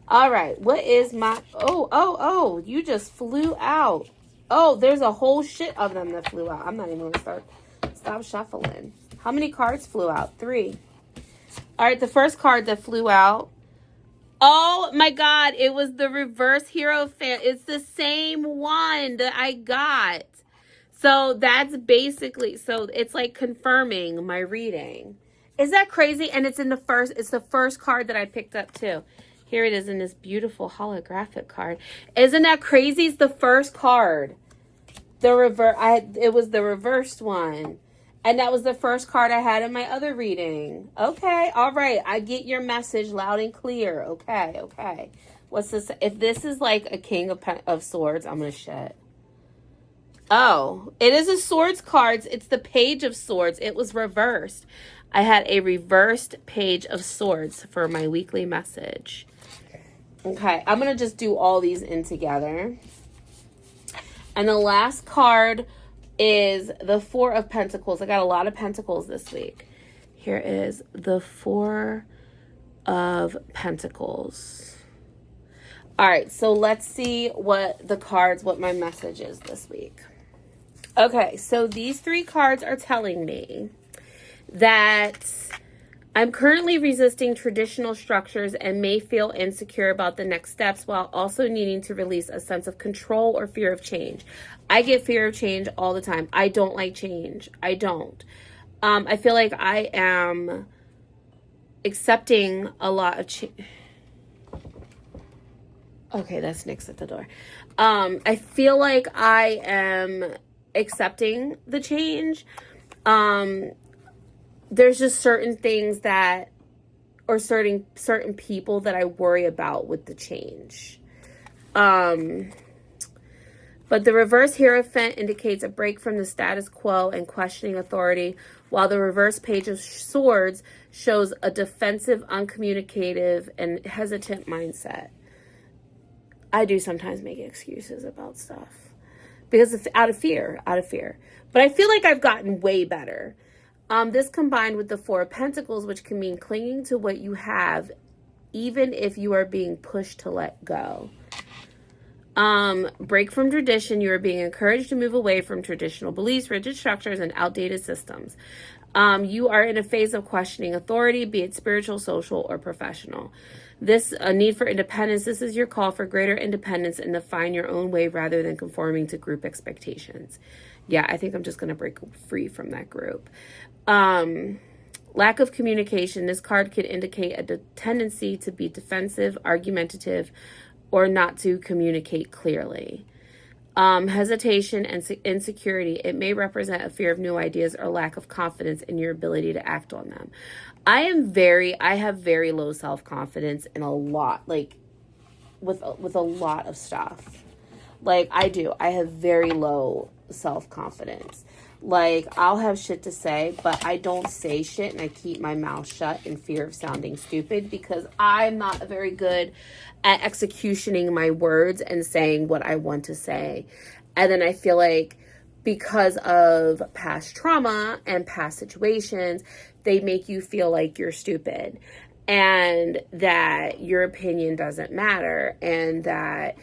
All right. What is my... Oh, you just flew out. Oh, there's a whole shit of them that flew out. I'm not even going to stop shuffling. How many cards flew out? 3. All right, the first card that flew out. Oh, my God. It was the reverse Hierophant. It's the same one that I got. So that's basically... So it's like confirming my reading. Is that crazy? And it's the first card that I picked up too. Here it is in this beautiful holographic card. Isn't that crazy? It's the first card. It was the reversed one. And that was the first card I had in my other reading. Okay, all right. I get your message loud and clear. Okay. What's this? If this is like a King of Swords, I'm going to shit. Oh, it is a Swords card. It's the Page of Swords. It was reversed. I had a reversed Page of Swords for my weekly message. Okay, I'm going to just do all these in together. And the last card is the 4 of Pentacles. I got a lot of Pentacles this week. Here is the 4 of Pentacles. All right, so let's see what my message is this week. Okay, so these 3 cards are telling me that I'm currently resisting traditional structures and may feel insecure about the next steps while also needing to release a sense of control or fear of change. I get fear of change all the time. I don't like change. I don't. I feel like I am accepting a lot of change. Okay, that's Nick's at the door. I feel like I am accepting the change. There's just certain things that, or certain people that I worry about with the change. But the reverse Hierophant indicates a break from the status quo and questioning authority, while the reverse Page of Swords shows a defensive, uncommunicative, and hesitant mindset. I do sometimes make excuses about stuff because it's out of fear. But I feel like I've gotten way better. This combined with the 4 of Pentacles, which can mean clinging to what you have, even if you are being pushed to let go. Break from tradition. You are being encouraged to move away from traditional beliefs, rigid structures, and outdated systems. You are in a phase of questioning authority, be it spiritual, social, or professional. This a need for independence. This is your call for greater independence and to find your own way rather than conforming to group expectations. Yeah, I think I'm just going to break free from that group. Lack of communication. This card could indicate a tendency to be defensive, argumentative, or not to communicate clearly. Hesitation and insecurity. It may represent a fear of new ideas or lack of confidence in your ability to act on them. I have very low self-confidence in a lot, like with a lot of stuff. Like I have very low self-confidence. Like I'll have shit to say, but I don't say shit and I keep my mouth shut in fear of sounding stupid because I'm not very good at executioning my words and saying what I want to say. And then I feel like because of past trauma and past situations, they make you feel like you're stupid and that your opinion doesn't matter and that,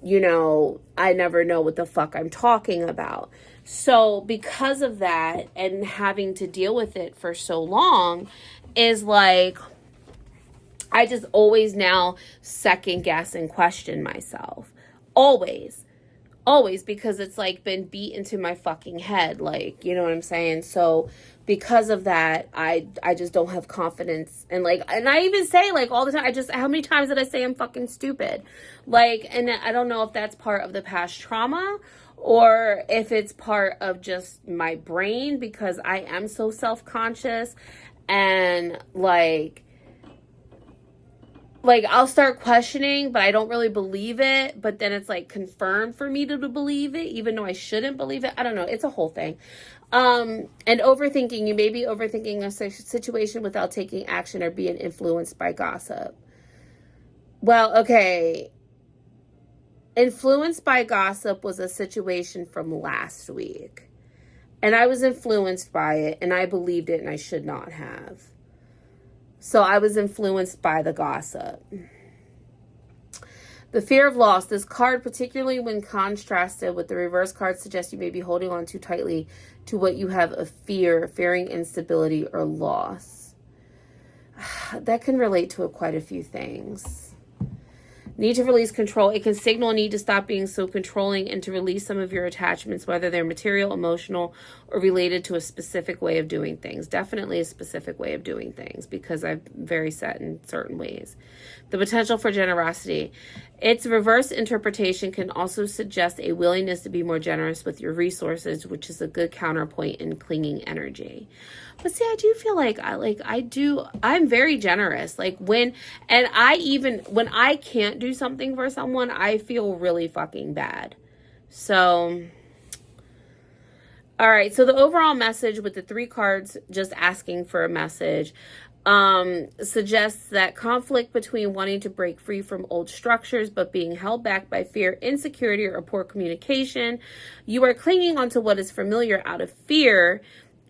you know, I never know what the fuck I'm talking about. So because of that and having to deal with it for so long is like, I just always now second guess and question myself. Always, because it's like been beat into my fucking head. Like, you know what I'm saying? So because of that, I just don't have confidence. And like, and I even say like all the time, how many times did I say I'm fucking stupid? Like, and I don't know if that's part of the past trauma or if it's part of just my brain because I am so self-conscious and like I'll start questioning, but I don't really believe it. But then it's like confirmed for me to believe it, even though I shouldn't believe it. I don't know. It's a whole thing. And overthinking. You may be overthinking a situation without taking action or being influenced by gossip. Well, okay. Influenced by gossip was a situation from last week. And I was influenced by it, and I believed it, and I should not have. So I was influenced by the gossip. The fear of loss. This card, particularly when contrasted with the reverse card, suggests you may be holding on too tightly to what you have of fearing instability or loss. That can relate to quite a few things. Need to release control. It can signal a need to stop being so controlling and to release some of your attachments, whether they're material, emotional, or related to a specific way of doing things. Definitely a specific way of doing things because I'm very set in certain ways. The potential for generosity. Its reverse interpretation can also suggest a willingness to be more generous with your resources, which is a good counterpoint in clinging energy. But see, I do feel like I'm very generous. Like when I can't do something for someone, I feel really fucking bad. So, all right. So the overall message with the 3 cards just asking for a message suggests that conflict between wanting to break free from old structures but being held back by fear, insecurity, or poor communication. You are clinging onto what is familiar out of fear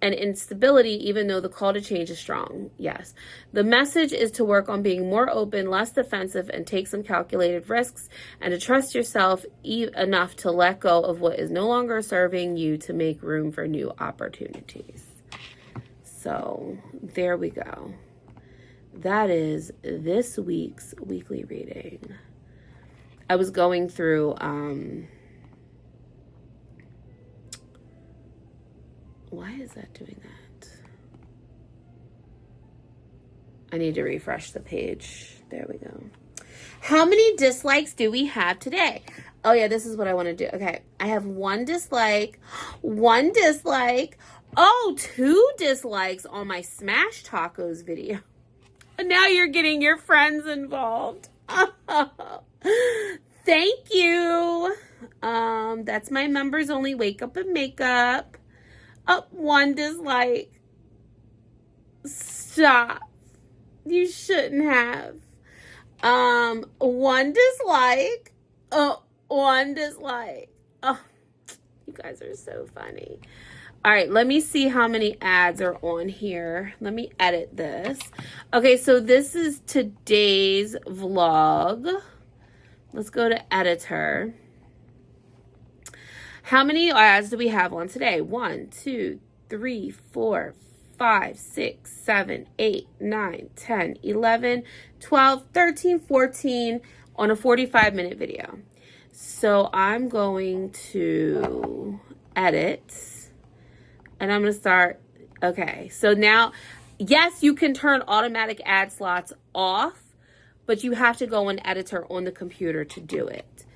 and instability, even though the call to change is strong. Yes. The message is to work on being more open, less defensive, and take some calculated risks, and to trust yourself enough to let go of what is no longer serving you to make room for new opportunities. So there we go. That is this week's weekly reading. I was going through, why is that doing that? I need to refresh the page. There we go. How many dislikes do we have today? Oh yeah, this is what I want to do. Okay, I have 1 dislike, 1 dislike. Oh, 2 dislikes on my Smash Tacos video. And now you're getting your friends involved. Thank you. That's my members only wake up and makeup. Oh, 1 dislike. Stop. You shouldn't have. 1 dislike. Oh, 1 dislike. Oh, you guys are so funny. All right, let me see how many ads are on here. Let me edit this. Okay, so this is today's vlog. Let's go to editor. How many ads do we have on today? 1, 2, 3, 4, 5, 6, 7, 8, 9, 10, 11, 12, 13, 14 on a 45-minute video. So I'm going to edit. And I'm going to start. Okay, so now, yes, you can turn automatic ad slots off, but you have to go in editor on the computer to do it.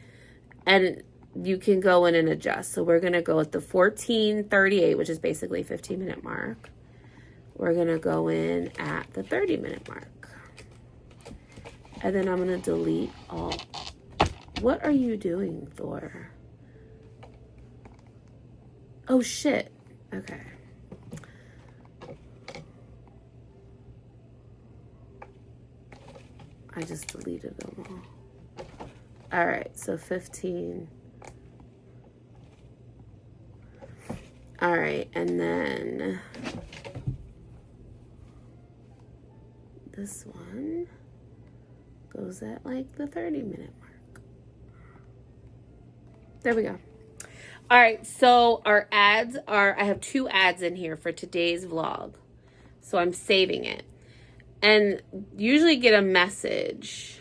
And you can go in and adjust. So we're going to go at the 14:38, which is basically 15-minute mark. We're going to go in at the 30-minute mark. And then I'm going to delete all. What are you doing, Thor? Oh, shit. Okay. I just deleted them all. All right, so 15. All right, and then this one goes at like the 30-minute mark. There we go. All right, so our ads are, I have 2 ads in here for today's vlog. So I'm saving it. And usually get a message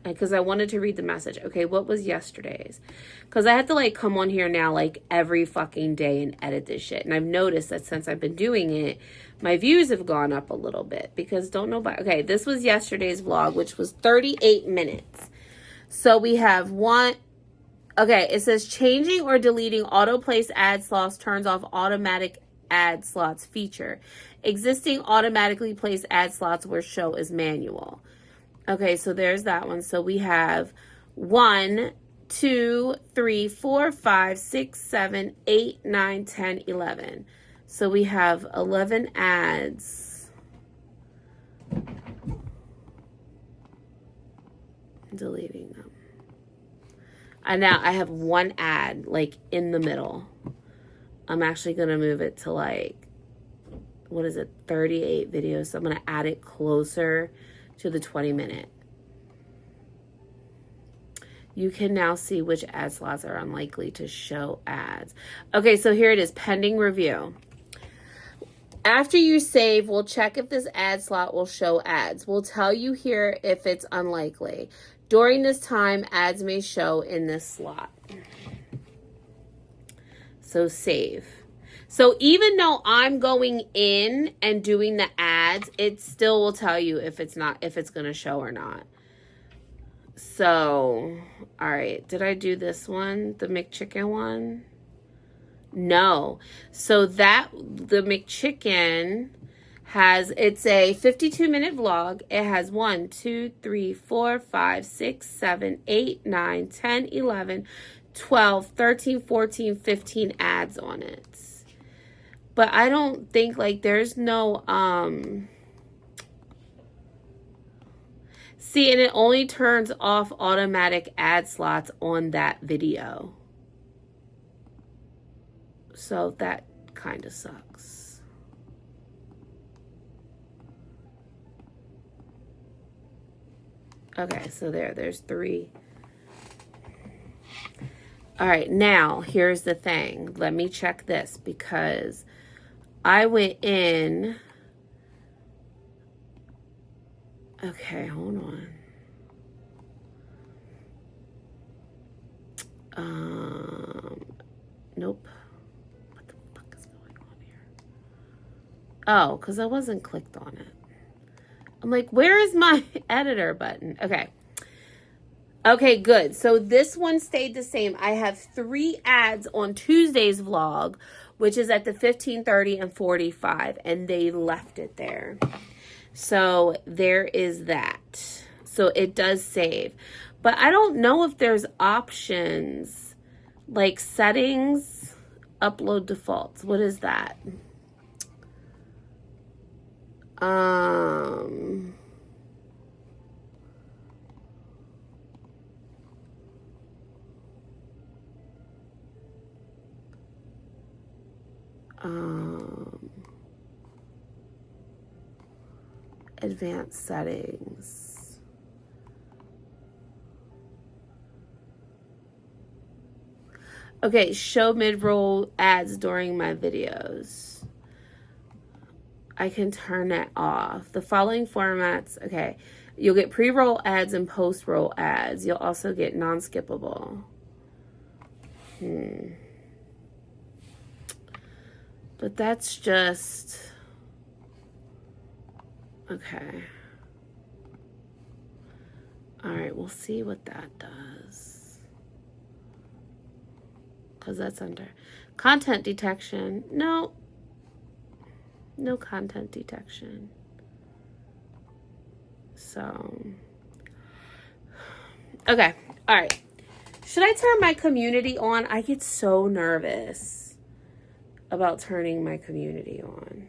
because I wanted to read the message. Okay, what was yesterday's? Because I have to like come on here now like every fucking day and edit this shit. And I've noticed that since I've been doing it, my views have gone up a little bit because don't know about, okay, this was yesterday's vlog, which was 38 minutes. So we have one. Okay, it says changing or deleting auto-place ad slots turns off automatic ad slots feature. Existing automatically placed ad slots will show as manual. Okay, so there's that one. So we have 1, 2, 3, 4, 5, 6, 7, 8, 9, 10, 11. So we have 11 ads. Deleting them. And now I have 1 ad like in the middle. I'm actually going to move it to like, what is it, 38 videos. So I'm going to add it closer to the 20-minute. You can now see which ad slots are unlikely to show ads. Okay, so here it is, pending review. After you save, we'll check if this ad slot will show ads. We'll tell you here if it's unlikely. During this time, ads may show in this slot. So save. So even though I'm going in and doing the ads, it still will tell you if it's going to show or not. So, all right. Did I do this one? The McChicken one? No. So the McChicken has, it's a 52-minute vlog. It has 1, 2, 3, 4, 5, 6, 7, 8, 9, 10, 11, 12, 13, 14, 15 ads on it. But I don't think like there's no, see, and it only turns off automatic ad slots on that video. So that kind of sucks. Okay, so there's 3. All right, now here's the thing. Let me check this because I went in. Okay, hold on. Nope. What the fuck is going on here? Oh, because I wasn't clicked on it. I'm like, where is my editor button? Okay. Okay, good. So this one stayed the same. I have 3 ads on Tuesday's vlog, which is at the 15:30 and 45, and they left it there. So there is that. So it does save. But I don't know if there's options like settings, upload defaults. What is that? Advanced settings. Okay, show mid-roll ads during my videos. I can turn that off. The following formats, okay. You'll get pre-roll ads and post-roll ads. You'll also get non-skippable. But that's just... Okay. All right, we'll see what that does. Because that's under content detection. No. No content detection. So. Okay. All right. Should I turn my community on? I get so nervous about turning my community on.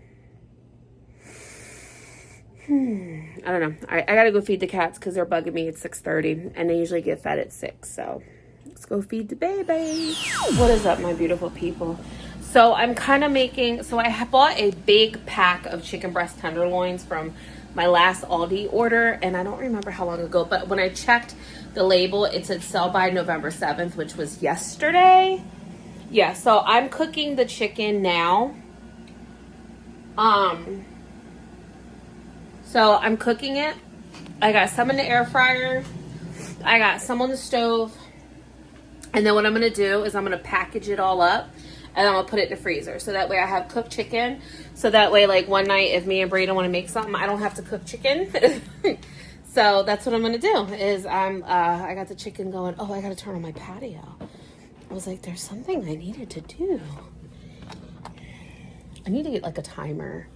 I don't know. I gotta go feed the cats because they're bugging me at 6:30, and they usually get fed at 6. So let's go feed the baby. What is up, my beautiful people? So I'm kind of making. So I bought a big pack of chicken breast tenderloins from my last Aldi order, and I don't remember how long ago, but when I checked the label, it said sell by November 7th, which was yesterday. Yeah. So I'm cooking the chicken now. So I'm cooking it. I got some in the air fryer. I got some on the stove. And then what I'm going to do is I'm going to package it all up. And I'm going to put it in the freezer. So that way I have cooked chicken. So that way, like, one night if me and Brayden want to make something, I don't have to cook chicken. So that's what I'm going to do. Is I got the chicken going. Oh, I got to turn on my patio. I was like, there's something I needed to do. I need to get like a timer.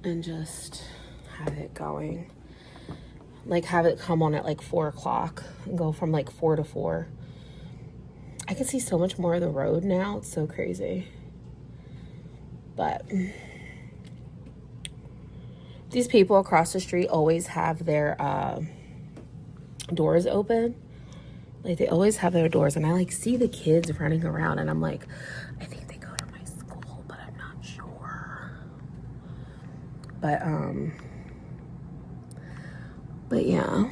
And just... have it going, like have it come on at like 4 o'clock and go from like 4 to 4. I can see so much more of the road now. It's so crazy. But these people across the street always have their doors open. Like they always have their doors, and I like see the kids running around, and I'm like, I think they go to my school, but I'm not sure. But yeah,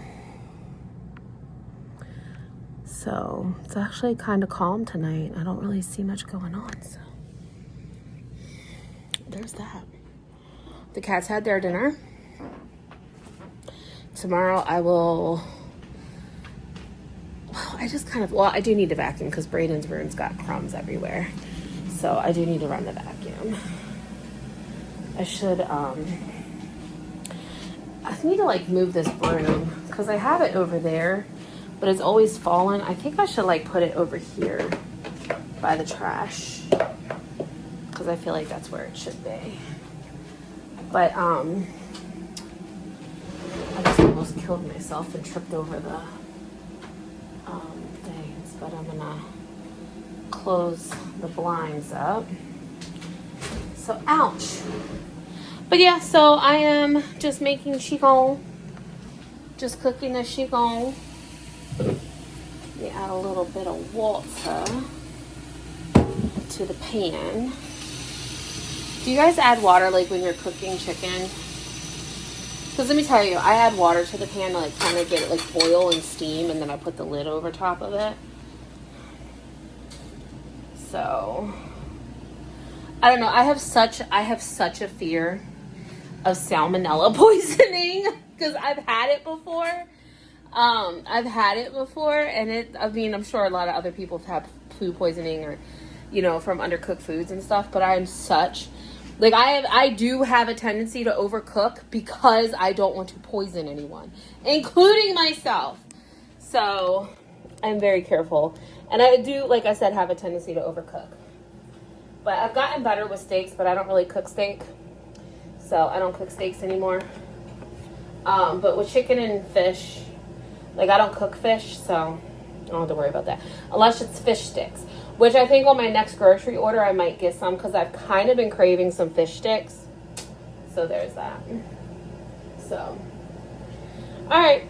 so it's actually kind of calm tonight. I don't really see much going on, so there's that. The cats had their dinner. Tomorrow I do need to vacuum because Brayden's room's got crumbs everywhere. So I do need to run the vacuum. I need to like move this broom because I have it over there, but it's always fallen. I think I should like put it over here by the trash because I feel like that's where it should be. But I just almost killed myself and tripped over the things. But I'm gonna close the blinds up. So ouch. But yeah, so I am just making chicken, just cooking the chicken. We add a little bit of water to the pan. Do you guys add water like when you're cooking chicken? Because let me tell you, I add water to the pan to like kind of get it like boil and steam, and then I put the lid over top of it. So I don't know. I have such a fear of salmonella poisoning because I've had it before. And I mean, I'm sure a lot of other people have had food poisoning or, you know, from undercooked foods and stuff. But I am such. Like, I do have a tendency to overcook because I don't want to poison anyone, including myself. So, I'm very careful. And I do, like I said, have a tendency to overcook. But I've gotten better with steaks, but I don't really cook steak. So, I don't cook steaks anymore. But with chicken and fish, like, I don't cook fish, so I don't have to worry about that. Unless it's fish sticks. Which I think on my next grocery order, I might get some because I've kind of been craving some fish sticks. So there's that. So, alright.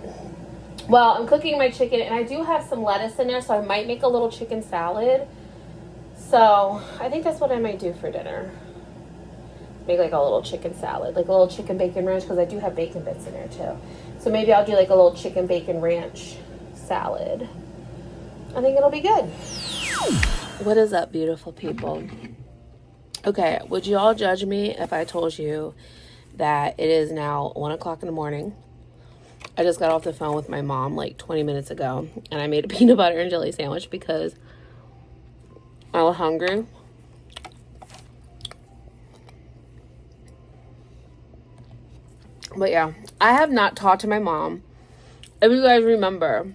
Well, I'm cooking my chicken and I do have some lettuce in there, so I might make a little chicken salad. So, I think that's what I might do for dinner. Make like a little chicken salad, like a little chicken bacon ranch, because I do have bacon bits in there too. So maybe I'll do like a little chicken bacon ranch salad. I think it'll be good. What is up, beautiful people? Okay, would you all judge me if I told you that it is now 1 o'clock in the morning? I just got off the phone with my mom like 20 minutes ago, and I made a peanut butter and jelly sandwich because I was hungry. But yeah, I have not talked to my mom. If you guys remember,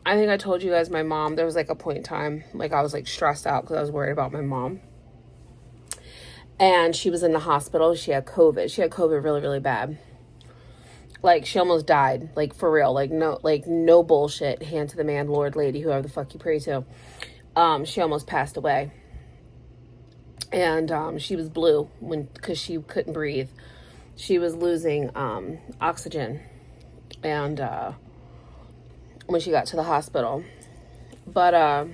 I think I told you guys my mom, there was like a point in time, like I was like stressed out because I was worried about my mom. And she was in the hospital. She had COVID. She had COVID really, really bad. Like she almost died, like for real, like no bullshit. Hand to the man, Lord, lady, whoever the fuck you pray to. She almost passed away. And she was blue because she couldn't breathe. She was losing oxygen. And when she got to the hospital. But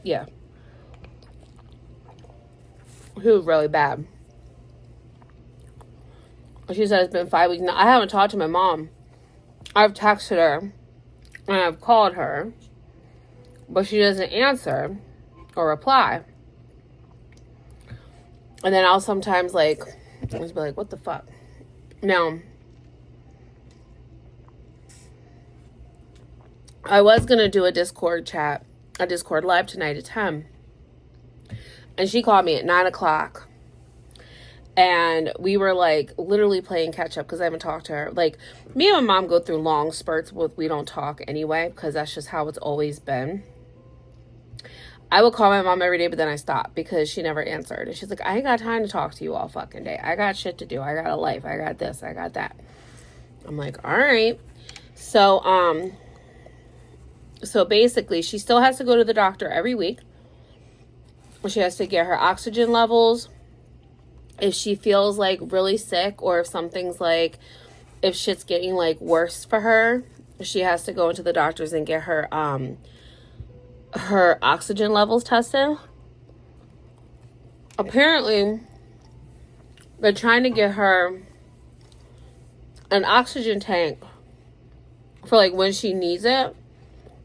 yeah, she was really bad. She said it's been 5 weeks now. I haven't talked to my mom. I've texted her and I've called her, but she doesn't answer or reply. And then I'll sometimes like just be like, what the fuck? Now, I was going to do a Discord live tonight at 10. And she called me at 9 o'clock. And we were like literally playing catch up because I haven't talked to her. Like me and my mom go through long spurts with we don't talk anyway because that's just how it's always been. I would call my mom every day, but then I stopped because she never answered. And she's like, I ain't got time to talk to you all fucking day. I got shit to do. I got a life. I got this. I got that. I'm like, all right. So basically she still has to go to the doctor every week. She has to get her oxygen levels. If she feels like really sick or if something's like, if shit's getting like worse for her, she has to go into the doctor's and get her oxygen levels tested. Apparently, they're trying to get her an oxygen tank for like when she needs it.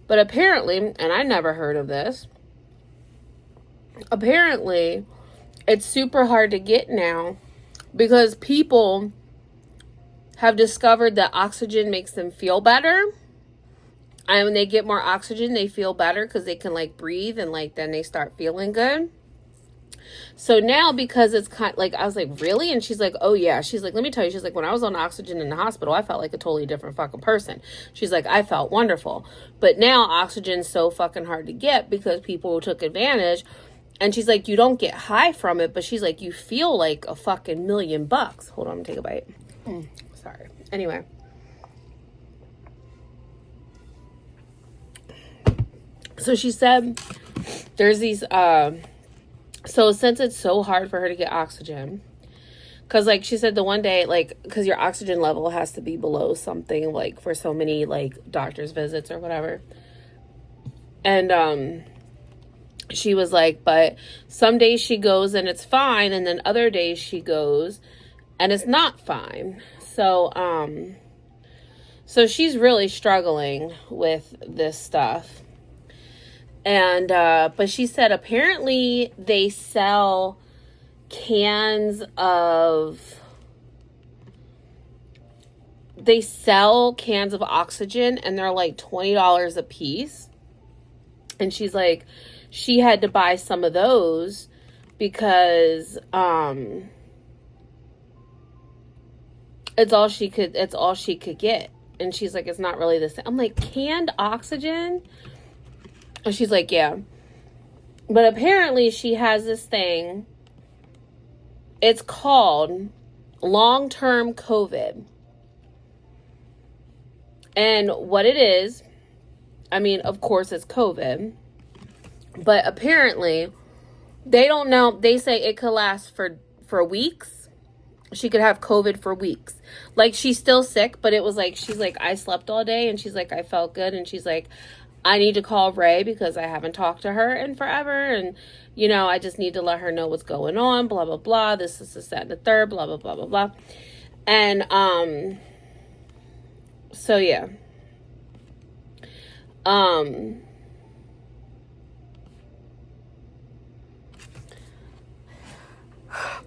But apparently, and I never heard of this, apparently it's super hard to get now because people have discovered that oxygen makes them feel better. And when they get more oxygen, they feel better because they can like breathe and like then they start feeling good. So now because it's kind of like, I was like, really? And she's like, oh yeah. She's like, let me tell you. She's like, when I was on oxygen in the hospital, I felt like a totally different fucking person. She's like, I felt wonderful. But now oxygen's so fucking hard to get because people took advantage. And she's like, you don't get high from it, but she's like, you feel like a fucking $1,000,000. Hold on, I'm gonna take a bite. Sorry. Anyway. So she said there's these, so since it's so hard for her to get oxygen, because like she said the one day, like, because your oxygen level has to be below something like for so many like doctor's visits or whatever. And she was like, but some days she goes and it's fine, and then other days she goes and it's not fine. So she's really struggling with this stuff. And but she said apparently they sell cans of oxygen, and they're like $20 a piece. And she's like, she had to buy some of those because it's all she could get. And she's like, it's not really the same. I'm like, canned oxygen? And she's like, yeah. But apparently she has this thing. It's called long-term COVID. And what it is, I mean, of course it's COVID. But apparently, they don't know. They say it could last for weeks. She could have COVID for weeks. Like, she's still sick, but it was like, she's like, I slept all day, and she's like, I felt good, and she's like, I need to call Ray because I haven't talked to her in forever, and, you know, I just need to let her know what's going on, blah, blah, blah, this is the, that, and the third, blah, blah, blah, blah, blah. And, so, yeah.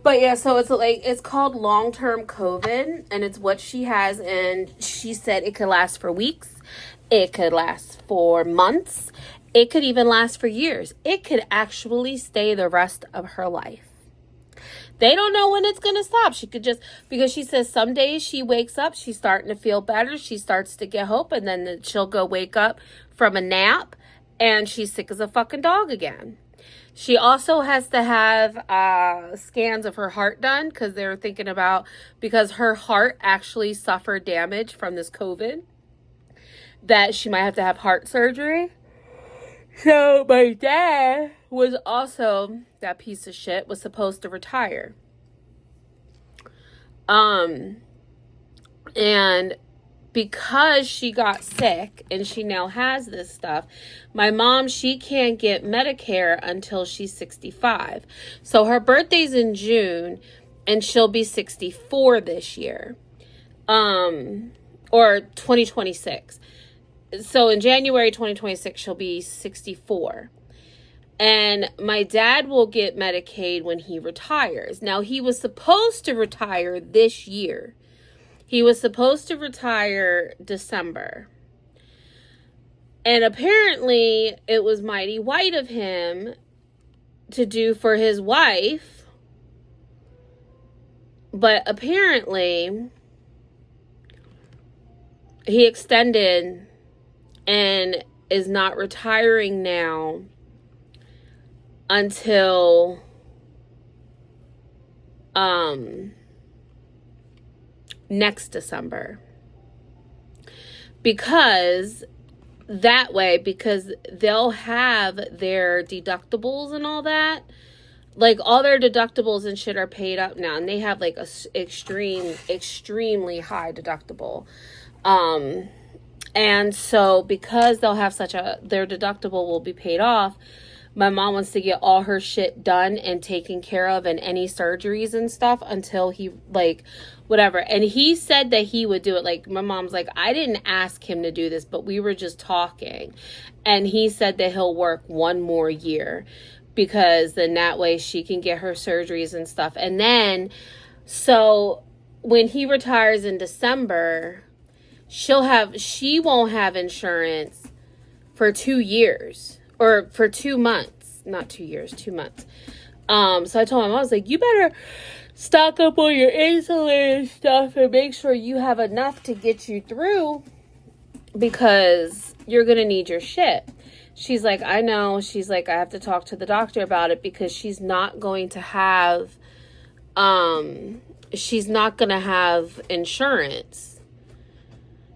But yeah, so it's like, it's called long-term COVID, and it's what she has, and she said it could last for weeks, it could last for months, it could even last for years. It could actually stay the rest of her life. They don't know when it's going to stop. She could just, because she says some days she wakes up, she's starting to feel better, she starts to get hope, and then she'll go wake up from a nap, and she's sick as a fucking dog again. She also has to have scans of her heart done because they're thinking about, because her heart actually suffered damage from this COVID, that she might have to have heart surgery. So my dad was also, that piece of shit, was supposed to retire. And because she got sick and she now has this stuff, my mom, she can't get Medicare until she's 65. So her birthday's in June and she'll be 64 this year. Or 2026. So in January 2026, she'll be 64. And my dad will get Medicaid when he retires. Now, he was supposed to retire this year. He was supposed to retire December. And apparently, it was mighty white of him to do for his wife. But apparently, he extended and is not retiring now until next December. Because that way, because they'll have their deductibles and all that. Like, all their deductibles and shit are paid up now, and they have like a extremely high deductible. And so because they'll have their deductible will be paid off, my mom wants to get all her shit done and taken care of, and any surgeries and stuff until he, like, whatever. And he said that he would do it. Like, my mom's like, I didn't ask him to do this, but we were just talking. And he said that he'll work one more year because then that way she can get her surgeries and stuff. And then, so when he retires in December, she won't have insurance for 2 years. Or for 2 months. Not 2 years, 2 months. So I told him, I was like, you better stock up on your insulin and stuff and make sure you have enough to get you through, because you're going to need your shit. She's like, I know. She's like, I have to talk to the doctor about it because she's not going to have insurance.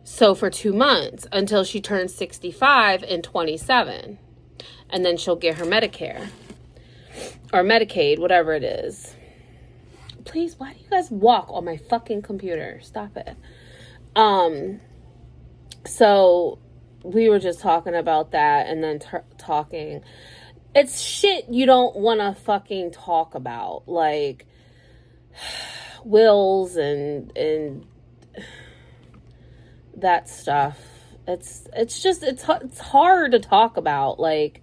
So for 2 months until she turns 65 and 27. And then she'll get her Medicare or Medicaid, whatever it is. Please, why do you guys walk on my fucking computer? Stop it. So we were just talking about that, and then talking. it's shit you don't want to fucking talk about, like wills and that stuff. It's hard to talk about, like,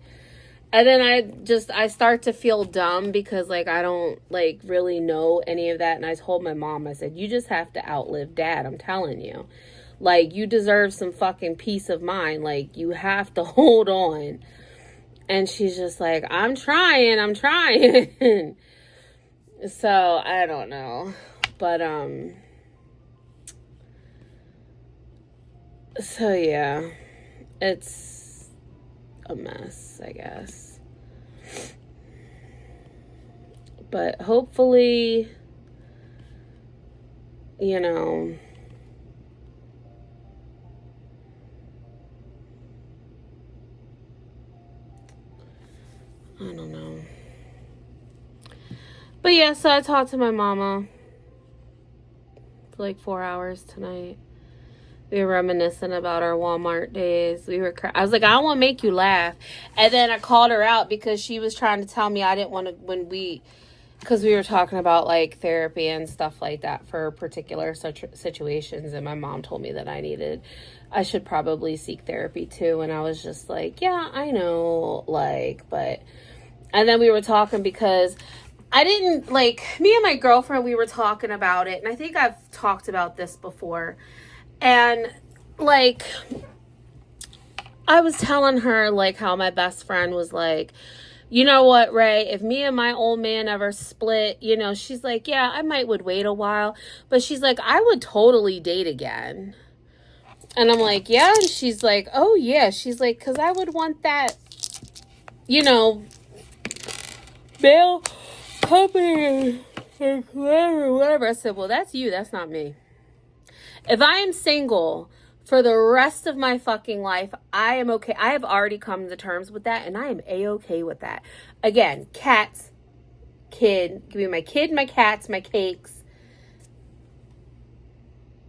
and then I start to feel dumb because, like, I don't, like, really know any of that. And I told my mom, I said, you just have to outlive Dad. I'm telling you. Like, you deserve some fucking peace of mind. Like, you have to hold on. And she's just like, I'm trying. So, I don't know. But, so yeah, it's a mess, I guess. But hopefully, you know, I don't know. But yeah, so I talked to my mama for like 4 hours tonight. We were reminiscing about our Walmart days. I was like, I don't want to make you laugh. And then I called her out because she was trying to tell me I didn't want to, because we were talking about like therapy and stuff like that for particular such situations. And my mom told me that I should probably seek therapy too. And I was just like, yeah, I know, like, and then we were talking because me and my girlfriend, we were talking about it. And I think I've talked about this before. And, like, I was telling her, like, how my best friend was like, you know what, Ray, if me and my old man ever split, you know, she's like, yeah, I would wait a while. But she's like, I would totally date again. And I'm like, yeah? And she's like, oh, yeah. She's like, because I would want that, you know, bail company or whatever. I said, well, that's you. That's not me. If I am single for the rest of my fucking life, I am okay. I have already come to terms with that, and I am A-okay with that. Again, cats, kid. Give me my kid, my cats, my cakes,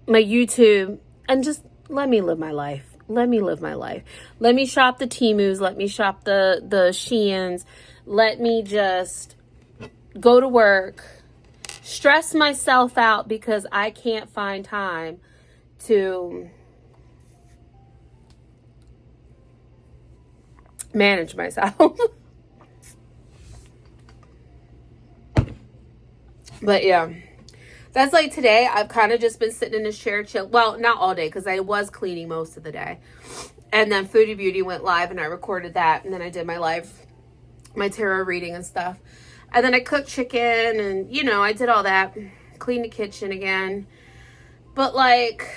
my YouTube, and just let me live my life. Let me live my life. Let me shop the Temus. Let me shop the Sheins. Let me just go to work, stress myself out because I can't find time to manage myself. But yeah, that's like today. I've kind of just been sitting in this chair chill. Well, not all day because I was cleaning most of the day. And then Foodie Beauty went live and I recorded that. And then I did my tarot reading and stuff. And then I cooked chicken and, you know, I did all that. Cleaned the kitchen again. But, like,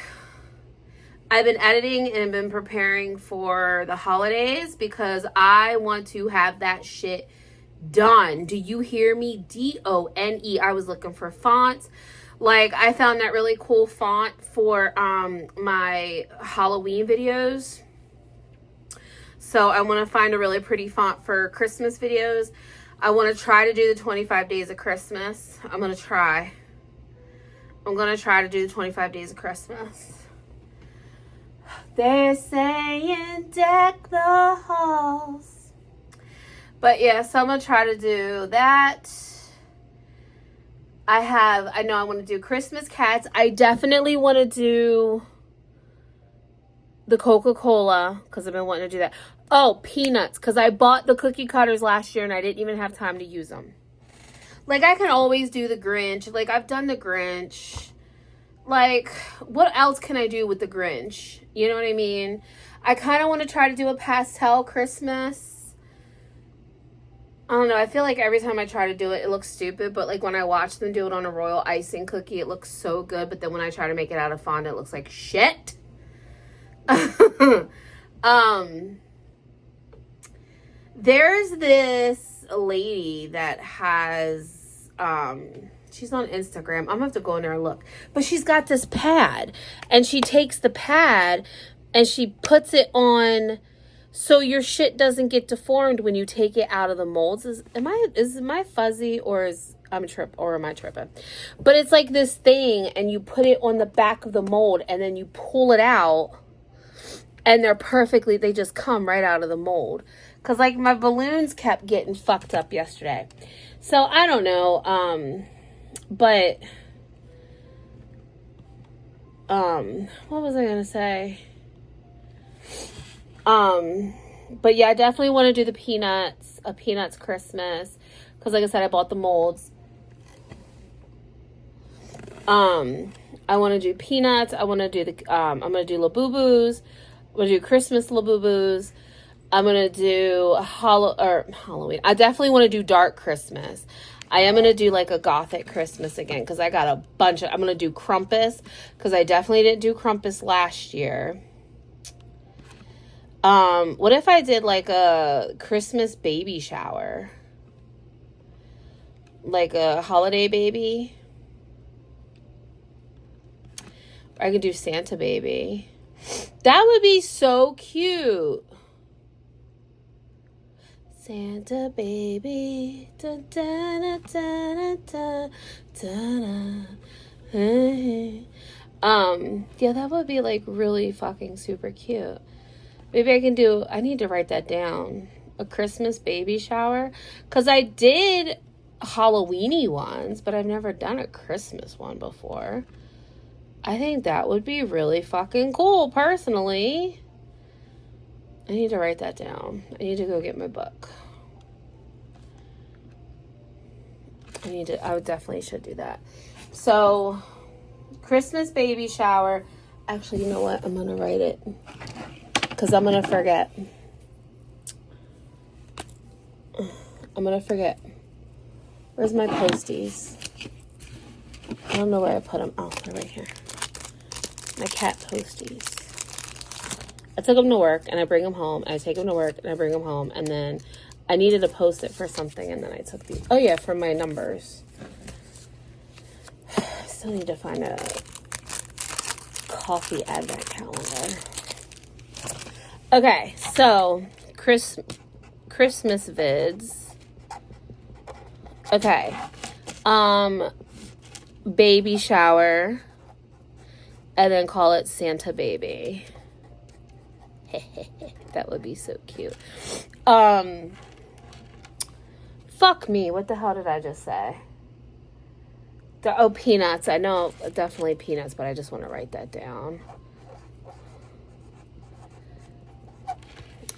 I've been editing and been preparing for the holidays because I want to have that shit done. Do you hear me? D-O-N-E. I was looking for fonts. Like, I found that really cool font for my Halloween videos. So I want to find a really pretty font for Christmas videos. I want to try to do the 25 days of Christmas. I'm going to try to do the 25 days of Christmas. They're saying deck the halls. But yeah, so I'm going to try to do that. I know I want to do Christmas cats. I definitely want to do the Coca-Cola because I've been wanting to do that. Oh, peanuts, because I bought the cookie cutters last year and I didn't even have time to use them. Like, I can always do the Grinch. Like, I've done the Grinch. Like, what else can I do with the Grinch? You know what I mean? I kind of want to try to do a pastel Christmas. I don't know. I feel like every time I try to do it, it looks stupid. But, like, when I watch them do it on a royal icing cookie, it looks so good. But then when I try to make it out of fondant, it looks like shit. There's this lady that has, she's on Instagram. I'm gonna have to go in there and look. But she's got this pad. And she takes the pad and she puts it on so your shit doesn't get deformed when you take it out of the molds. Is my fuzzy or am I tripping? But it's like this thing and you put it on the back of the mold and then you pull it out and they just come right out of the mold. Because, like, my balloons kept getting fucked up yesterday. So, I don't know. But, what was I going to say? But yeah, I definitely want to do the peanuts, a peanuts Christmas. Because, like I said, I bought the molds. I want to do peanuts. I want to do I'm going to do Labubu's. I'm going to do Christmas Labubu's. I'm going to do Halloween. I definitely want to do dark Christmas. I am going to do like a gothic Christmas again because I got a bunch of, I'm going to do Krampus because I definitely didn't do Krampus last year. What if I did like a Christmas baby shower? Like a holiday baby? I could do Santa baby. That would be so cute. Santa baby. Da, da, da, da, da, da. Yeah, that would be like really fucking super cute. Maybe I need to write that down. A Christmas baby shower. Because I did Halloween-y ones, but I've never done a Christmas one before. I think that would be really fucking cool, personally. I need to write that down. I need to go get my book. I definitely should do that. So, Christmas baby shower. Actually, you know what? I'm going to write it. Because I'm going to forget. Where's my posties? I don't know where I put them. Oh, they're right here. My cat posties. I took them to work and I bring them home. I take them to work and I bring them home. And then I needed to post it for something. And then I took these. Oh, yeah, for my numbers. I still need to find a coffee advent calendar. Okay, so Christmas vids. Okay. Baby shower. And then call it Santa baby. That would be so cute. Fuck me. What the hell did I just say? Peanuts. I know definitely peanuts, but I just want to write that down.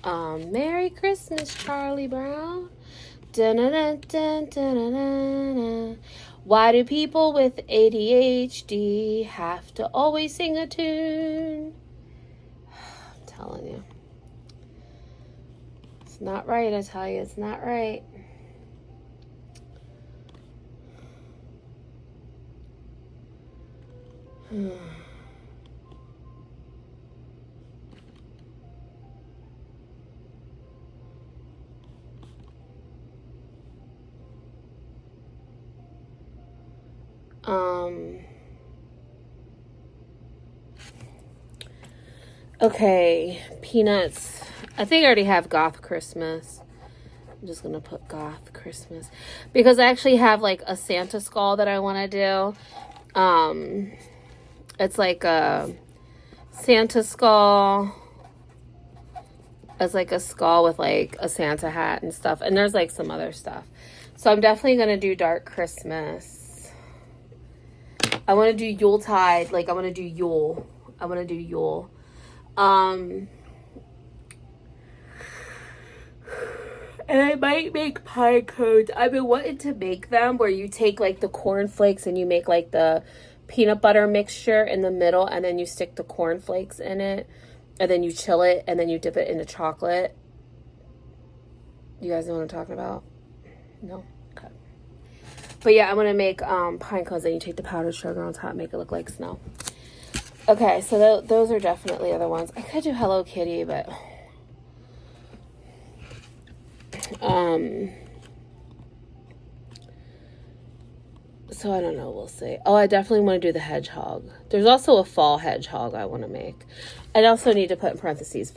Merry Christmas, Charlie Brown. Dun-dun-dun-dun-dun-dun-dun. Why do people with ADHD have to always sing a tune? I'm telling you. It's not right, I tell you. It's not right. Okay, peanuts. I think I already have Goth Christmas. I'm just going to put Goth Christmas. Because I actually have like a Santa skull that I want to do. It's like a Santa skull. It's like a skull with like a Santa hat and stuff. And there's like some other stuff. So I'm definitely going to do Dark Christmas. I want to do Yuletide. Like I want to do Yule. And I might make pie cones. I've been wanting to make them where you take like the cornflakes and you make like the peanut butter mixture in the middle and then you stick the cornflakes in it and then you chill it and then you dip it into chocolate. You guys know what I'm talking about? No? Okay. But yeah, I'm going to make pine cones and you take the powdered sugar on top, make it look like snow. Okay, so those are definitely other ones. I could do Hello Kitty, but so I don't know, we'll see. Oh, I definitely want to do the hedgehog. There's also a fall hedgehog I want to make. I also need to put in parentheses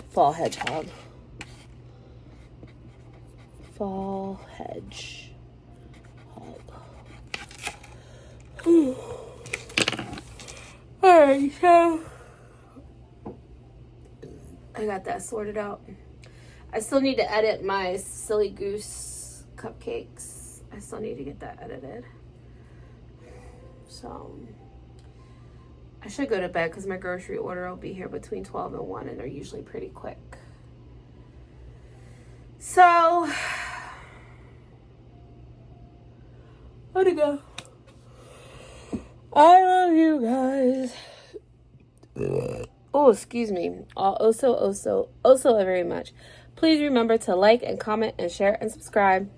fall hedgehog. Fall hedgehog. Alright, so I got that sorted out. I still need to edit my Silly Goose cupcakes. I still need to get that edited. So I should go to bed because my grocery order will be here between 12 and 1, and they're usually pretty quick. So gotta go. I love you guys. Oh, excuse me. So very much. Please remember to like and comment and share and subscribe.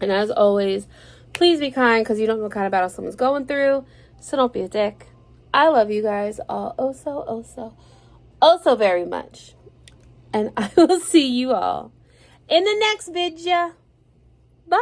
And as always, please be kind because you don't know what kind of battle someone's going through. So don't be a dick. I love you guys all so very much. And I will see you all in the next video. Bye.